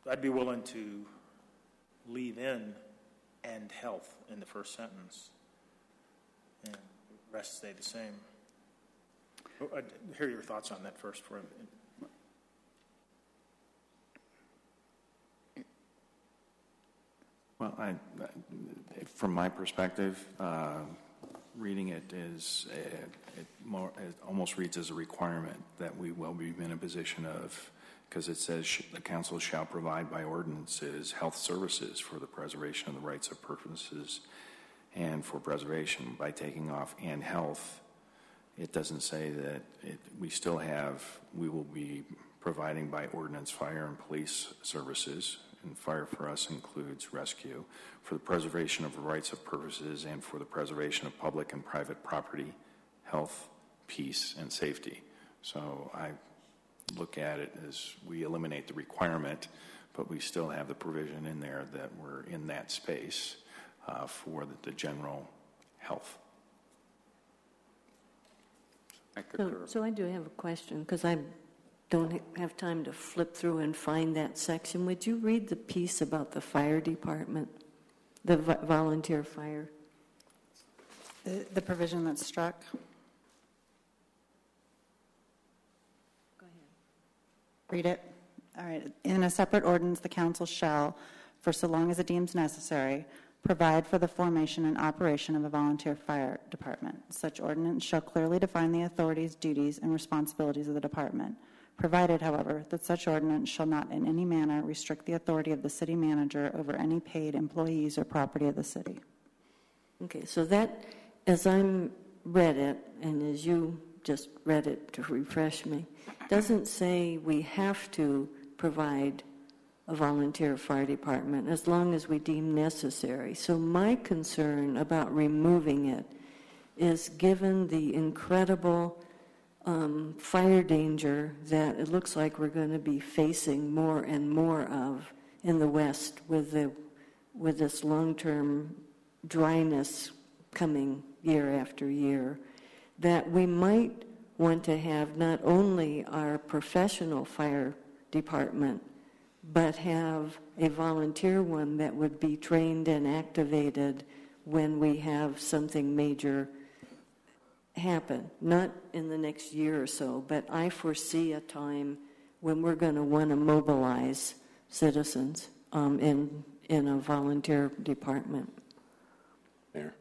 I'd be willing to leave in "and health" in the first sentence, and the rest stay the same. I'd hear your thoughts on that first. Well, from my perspective, reading it is it almost reads as a requirement that we will be in a position of, because it says the council shall provide by ordinances health services for the preservation of the rights of purposes and for preservation. By taking off and health, it doesn't say that we will be providing by ordinance fire and police services, and fire for us includes rescue, for the preservation of the rights of purposes and for the preservation of public and private property, health, peace, and safety. So I look at it as we eliminate the requirement, but we still have the provision in there that we're in that space for the general health. So I do have a question, because I don't have time to flip through and find that section. Would you read the piece about the fire department, the volunteer fire? The provision that's struck? Go ahead. Read it. All right. In a separate ordinance, the council shall, for so long as it deems necessary, provide for the formation and operation of a volunteer fire department. Such ordinance shall clearly define the authorities, duties, and responsibilities of the department, provided, however, that such ordinance shall not in any manner restrict the authority of the city manager over any paid employees or property of the city. Okay, so that, as I read it, and as you just read it to refresh me, doesn't say we have to provide a volunteer fire department as long as we deem necessary. So my concern about removing it is, given the incredible fire danger that it looks like we're going to be facing more and more of in the West with this long-term dryness coming year after year, that we might want to have not only our professional fire department, but have a volunteer one that would be trained and activated when we have something major happen. Not in the next year or so, but I foresee a time when we're going to want to mobilize citizens in a volunteer department. Mayor?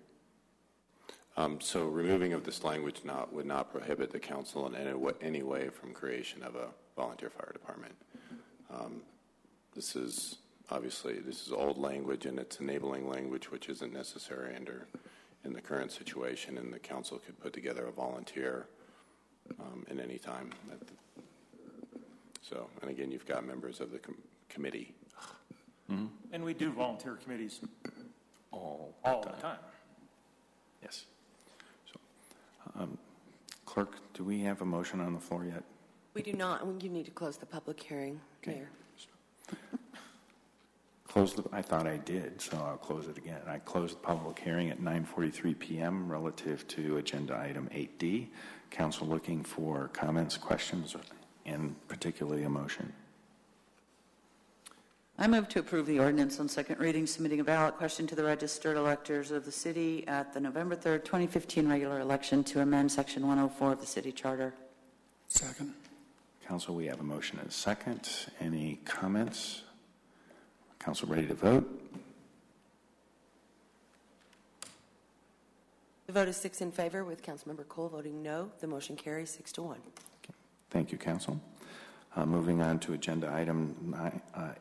So removing of this language would not prohibit the council in any way from creation of a volunteer fire department. This is old language, and it's enabling language which isn't necessary in the current situation, and the council could put together a volunteer in any time. So, and again, you've got members of the committee. Mm-hmm. And we do volunteer committees all the time. Yes. So, Clerk, do we have a motion on the floor yet? We do not. You need to close the public hearing, Okay. Mayor. I thought I did, so I'll close it again. I closed the public hearing at 9:43 p.m. relative to agenda item 8D. Council looking for comments, questions, and particularly a motion. I move to approve the ordinance on second reading, submitting a ballot question to the registered electors of the city at the November 3rd, 2015 regular election to amend Section 104 of the city charter. Second. Council, we have a motion and a second. Any comments? Council ready to vote? The vote is 6 in favor, with Councilmember Cole voting no. The motion carries 6-1. Okay. Thank you, Council. Moving on to agenda item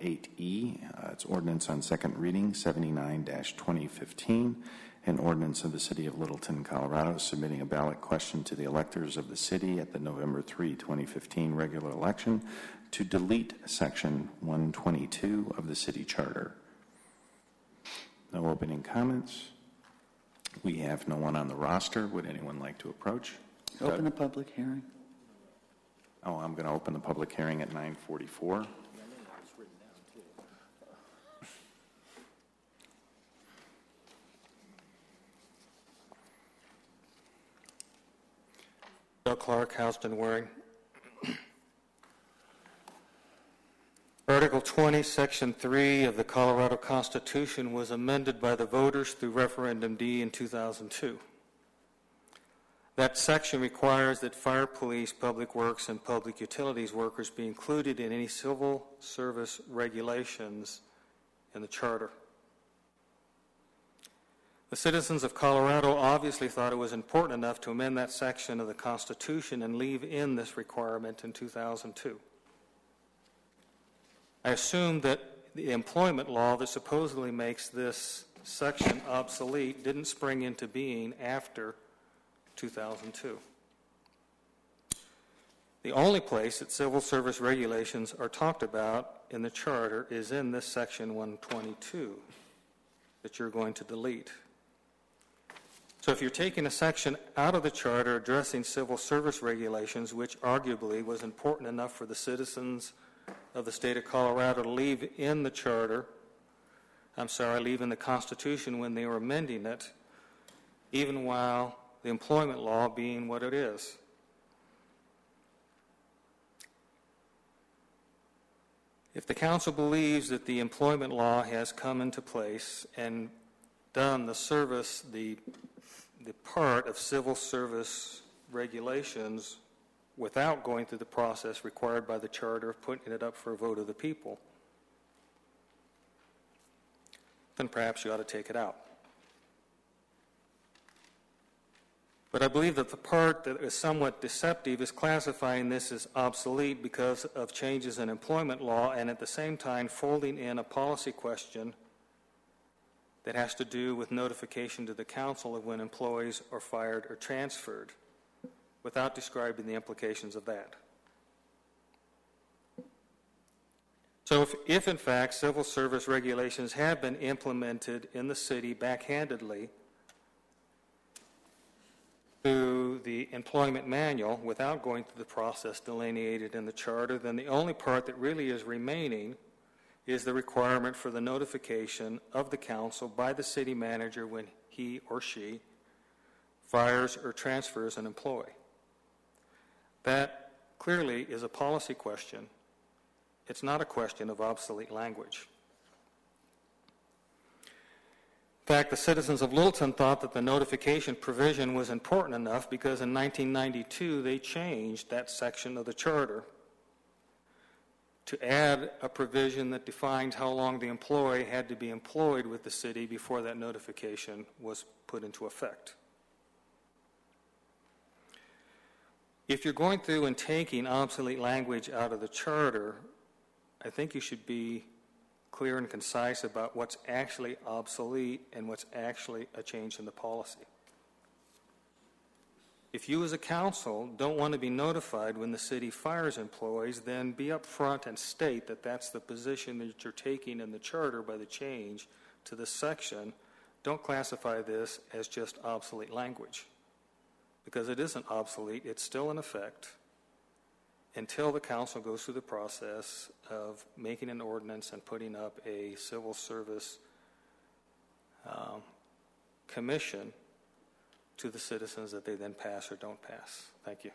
8E. It's ordinance on second reading, 79-2015, an ordinance of the City of Littleton, Colorado, submitting a ballot question to the electors of the city at the November 3, 2015 regular election to delete Section 122 of the city charter. No opening comments. We have no one on the roster. Would anyone like to approach? Open the public hearing. Oh, I'm going to open the public hearing at 9:44. Doug Clark, Houston Waring. Article 20, Section 3 of the Colorado Constitution was amended by the voters through Referendum D in 2002. That section requires that fire, police, public works, and public utilities workers be included in any civil service regulations in the charter. The citizens of Colorado obviously thought it was important enough to amend that section of the Constitution and leave in this requirement in 2002. I assume that the employment law that supposedly makes this section obsolete didn't spring into being after 2002. The only place that civil service regulations are talked about in the charter is in this section 122 that you're going to delete. So if you're taking a section out of the charter addressing civil service regulations, which arguably was important enough for the citizens of the state of Colorado to leave in the charter, leave in the Constitution when they were amending it, even while the employment law being what it is. If the council believes that the employment law has come into place and done the service, the part of civil service regulations without going through the process required by the charter of putting it up for a vote of the people, then perhaps you ought to take it out. But I believe that the part that is somewhat deceptive is classifying this as obsolete because of changes in employment law and at the same time folding in a policy question that has to do with notification to the council of when employees are fired or transferred without describing the implications of that. So if in fact civil service regulations have been implemented in the city backhandedly through the employment manual without going through the process delineated in the charter, then the only part that really is remaining is the requirement for the notification of the council by the city manager when he or she fires or transfers an employee. That clearly is a policy question. It's not a question of obsolete language. In fact, the citizens of Littleton thought that the notification provision was important enough because in 1992 they changed that section of the charter to add a provision that defined how long the employee had to be employed with the city before that notification was put into effect. If you're going through and taking obsolete language out of the charter, I think you should be clear and concise about what's actually obsolete and what's actually a change in the policy. If you as a council don't want to be notified when the city fires employees, then be upfront and state that that's the position that you're taking in the charter by the change to this section. Don't classify this as just obsolete language, because it isn't obsolete. It's still in effect until the council goes through the process of making an ordinance and putting up a civil service commission to the citizens that they then pass or don't pass. Thank you.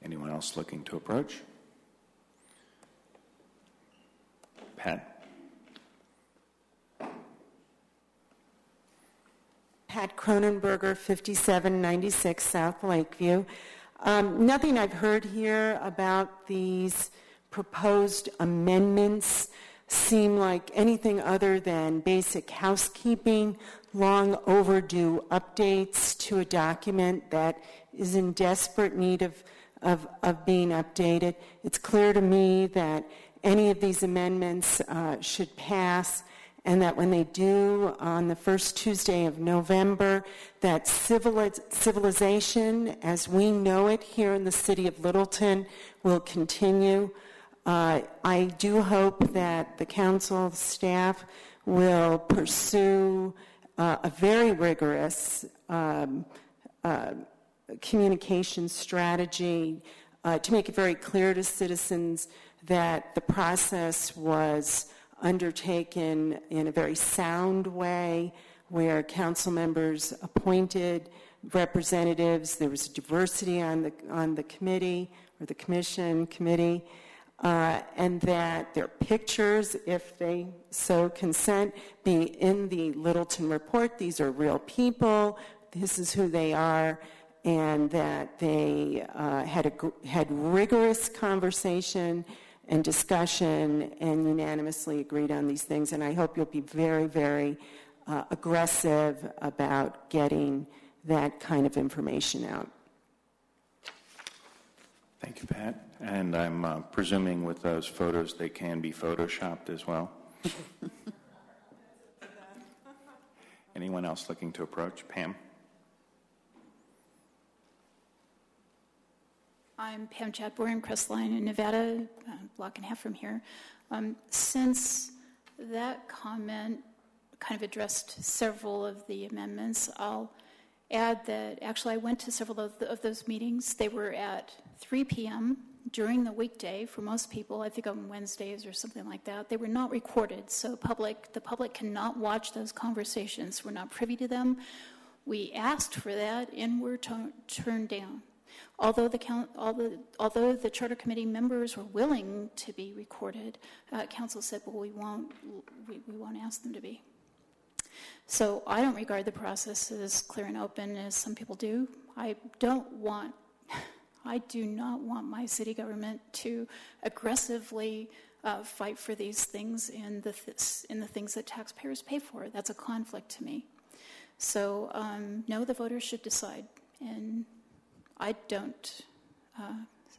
Anyone else looking to approach? Pat? Pat Cronenberger, 5796 South Lakeview. Nothing I've heard here about these proposed amendments seem like anything other than basic housekeeping, long overdue updates to a document that is in desperate need of being updated. It's clear to me that any of these amendments should pass, and that when they do on the first Tuesday of November, that civilization as we know it here in the city of Littleton will continue. I do hope that the council staff will pursue a very rigorous communication strategy to make it very clear to citizens that the process was undertaken in a very sound way, where council members appointed representatives, there was diversity on the committee or the committee, and that their pictures, if they so consent, be in the Littleton report. These are real people. This is who they are, and that they had rigorous conversation and discussion and unanimously agreed on these things. And I hope you'll be very, very aggressive about getting that kind of information out. Thank you, Pat. And I'm presuming with those photos they can be photoshopped as well. Anyone else looking to approach? Pam? I'm Pam Chadbourne in Crestline in Nevada, a block and a half from here. Since that comment kind of addressed several of the amendments, I'll add that actually I went to several of those meetings. They were at 3 p.m. during the weekday for most people, I think on Wednesdays or something like that. They were not recorded, so the public cannot watch those conversations. We're not privy to them. We asked for that and were turned down. Although the Charter Committee members were willing to be recorded, Council said, well, we won't ask them to be. So I don't regard the process as clear and open as some people do. I do not want my city government to aggressively fight for these things in the things that taxpayers pay for. That's a conflict to me. So no, the voters should decide. And I don't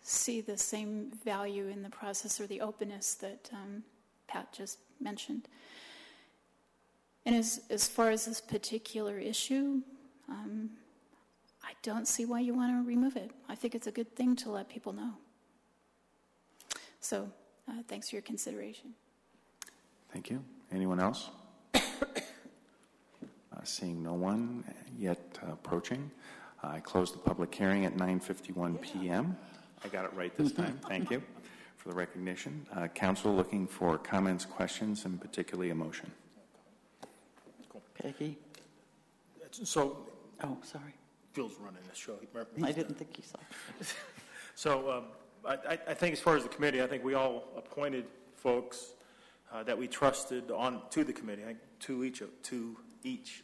see the same value in the process or the openness that Pat just mentioned. And as far as this particular issue, I don't see why you want to remove it. I think it's a good thing to let people know. So thanks for your consideration. Thank you. Anyone else? Seeing no one yet approaching, I close the public hearing at 9:51 p.m. I got it right this time. Thank you for the recognition. Council looking for comments, questions, and particularly a motion. Peggy? So, oh, sorry. Phil's running this show. I didn't think you saw. So I think as far as the committee, I think we all appointed folks that we trusted on to the committee, I think to each.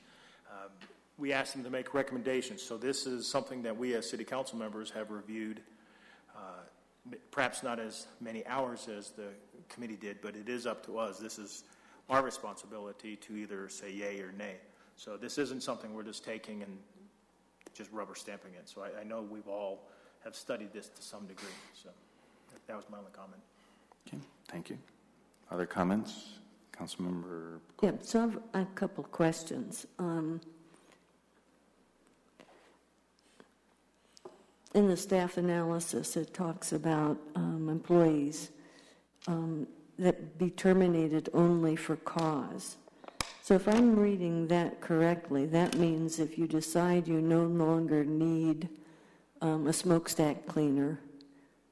We asked them to make recommendations. So this is something that we as city council members have reviewed, perhaps not as many hours as the committee did, but it is up to us. This is our responsibility to either say yay or nay. So this isn't something we're just taking and just rubber stamping it. So I know we've all have studied this to some degree. So that was my only comment. Okay, thank you. Other comments? Councilmember? Yeah, so I have a couple questions. In the staff analysis, it talks about employees that be terminated only for cause. So if I'm reading that correctly, that means if you decide you no longer need a smokestack cleaner,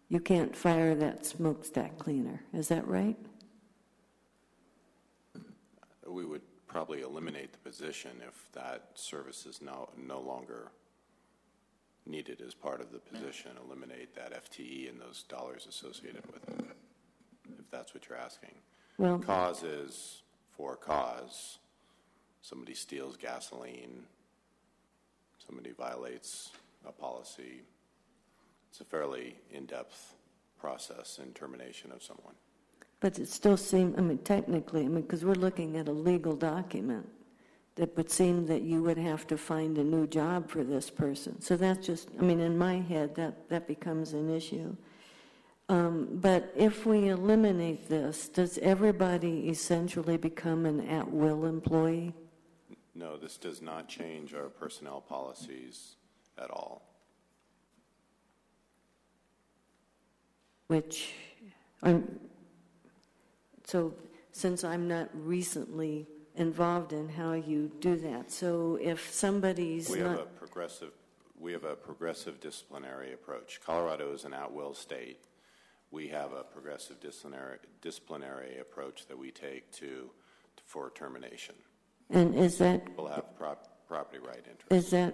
you can't fire that smokestack cleaner. Is that right? We would probably eliminate the position if that service is no longer needed as part of the position. Eliminate that FTE and those dollars associated with it, if that's what you're asking. Well, cause is for cause. Somebody steals gasoline, somebody violates a policy. It's a fairly in-depth process in termination of someone. but it still seems, technically, because we're looking at a legal document, that would seem that you would have to find a new job for this person. So that's just, in my head, that becomes an issue. But if we eliminate this, does everybody essentially become an at-will employee? No, this does not change our personnel policies at all. So since I'm not recently involved in how you do that, so if somebody's we have a progressive disciplinary approach. Colorado is an at-will state. We have a progressive disciplinary approach that we take for termination. And is that... We'll have property right interest. Is that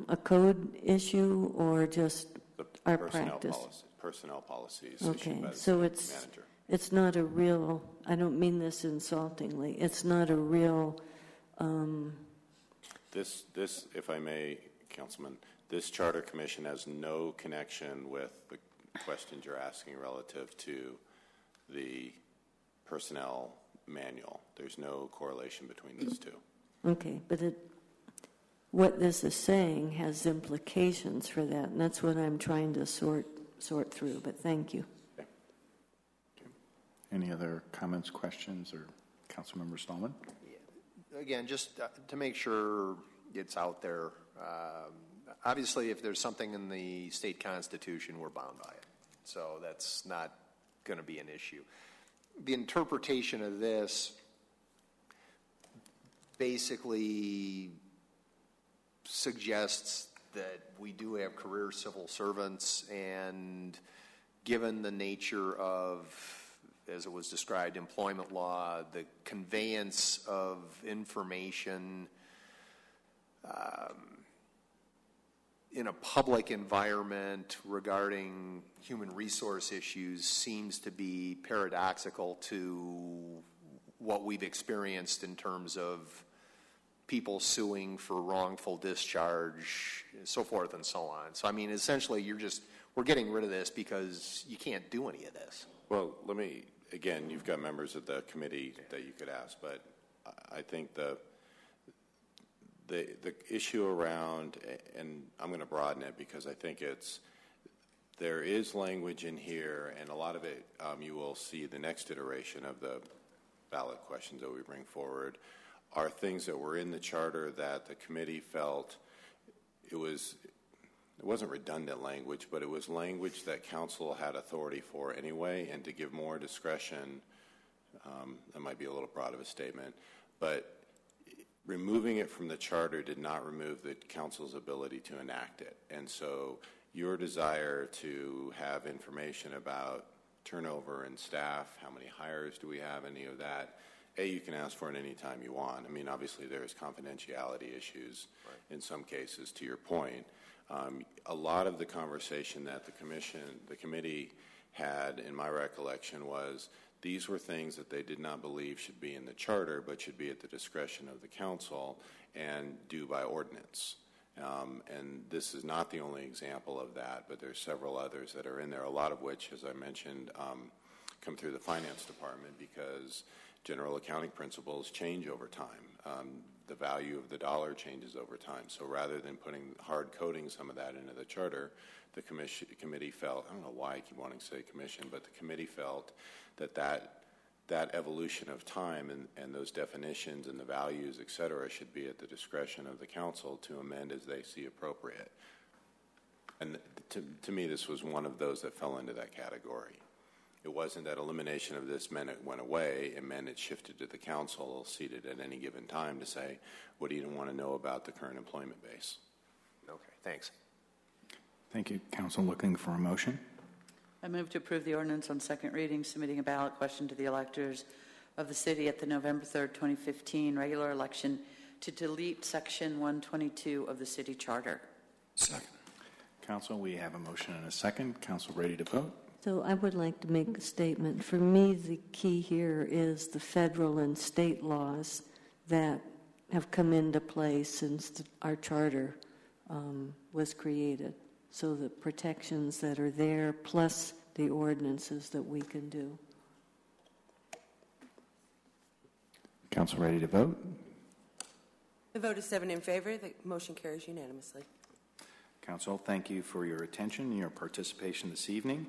a code issue or just our practice? Personnel policies Okay, issued by the so manager. it's not a real, I don't mean this insultingly, it's not a real... This, if I may, Councilman, this Charter Commission has no connection with the questions you're asking relative to the personnel manual. There's no correlation between these two. Okay, but what this is saying has implications for that, and that's what I'm trying to sort through, but thank you. Okay. Any other comments, questions, or Councilmember Stallman? Again, just to make sure it's out there, obviously if there's something in the state constitution, we're bound by it. So that's not going to be an issue. The interpretation of this basically suggests that we do have career civil servants, and given the nature of, as it was described, employment law, the conveyance of information in a public environment regarding human resource issues seems to be paradoxical to what we've experienced in terms of people suing for wrongful discharge, so forth and so on. So, I mean, essentially, we're getting rid of this because you can't do any of this. Well, again, you've got members of the committee that you could ask, but I think the issue around, and I'm going to broaden it because I think there is language in here, and a lot of it you will see the next iteration of the ballot questions that we bring forward are things that were in the charter that the committee felt it wasn't redundant language, but it was language that council had authority for anyway, and to give more discretion, that might be a little broad of a statement, but removing it from the charter did not remove the council's ability to enact it. And so your desire to have information about turnover in staff, how many hires do we have, any of that, you can ask for it any time you want. I mean, obviously there's confidentiality issues in some cases, to your point. A lot of the conversation that the committee had, in my recollection, was these were things that they did not believe should be in the charter, but should be at the discretion of the council and due by ordinance. And this is not the only example of that, but there's several others that are in there, a lot of which, as I mentioned, come through the finance department because general accounting principles change over time. The value of the dollar changes over time. So rather than hard coding some of that into the charter, the committee felt, I don't know why I keep wanting to say commission, but the committee felt that evolution of time and those definitions and the values, et cetera, should be at the discretion of the council to amend as they see appropriate. And to me, this was one of those that fell into that category. It wasn't that elimination of this meant it went away. It meant it shifted to the council seated at any given time to say, what do you want to know about the current employment base? Okay, thanks. Thank you. Council looking for a motion? I move to approve the ordinance on second reading, submitting a ballot question to the electors of the city at the November 3rd, 2015 regular election to delete Section 122 of the city charter. Second. Council, we have a motion and a second. Council ready to vote? So I would like to make a statement. For me, the key here is the federal and state laws that have come into play since our charter was created. So the protections that are there, plus the ordinances that we can do. Council ready to vote? The vote is 7 in favor. The motion carries unanimously. Council, thank you for your attention and your participation this evening.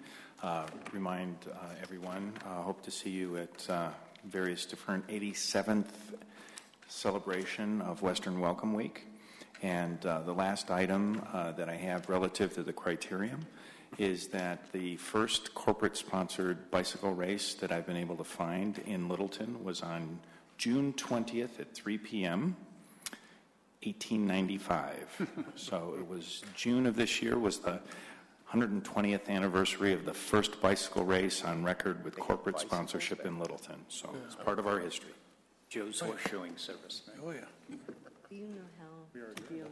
Remind everyone, hope to see you at various different 87th celebration of Western Welcome Week. And the last item that I have relative to the criterion is that the first corporate-sponsored bicycle race that I've been able to find in Littleton was on June 20th at 3 p.m., 1895. So it was June of this year was the 120th anniversary of the first bicycle race on record with corporate sponsorship in Littleton. So it's part of our history. Joe's horseshoeing service. Oh, yeah. Do you know how to deal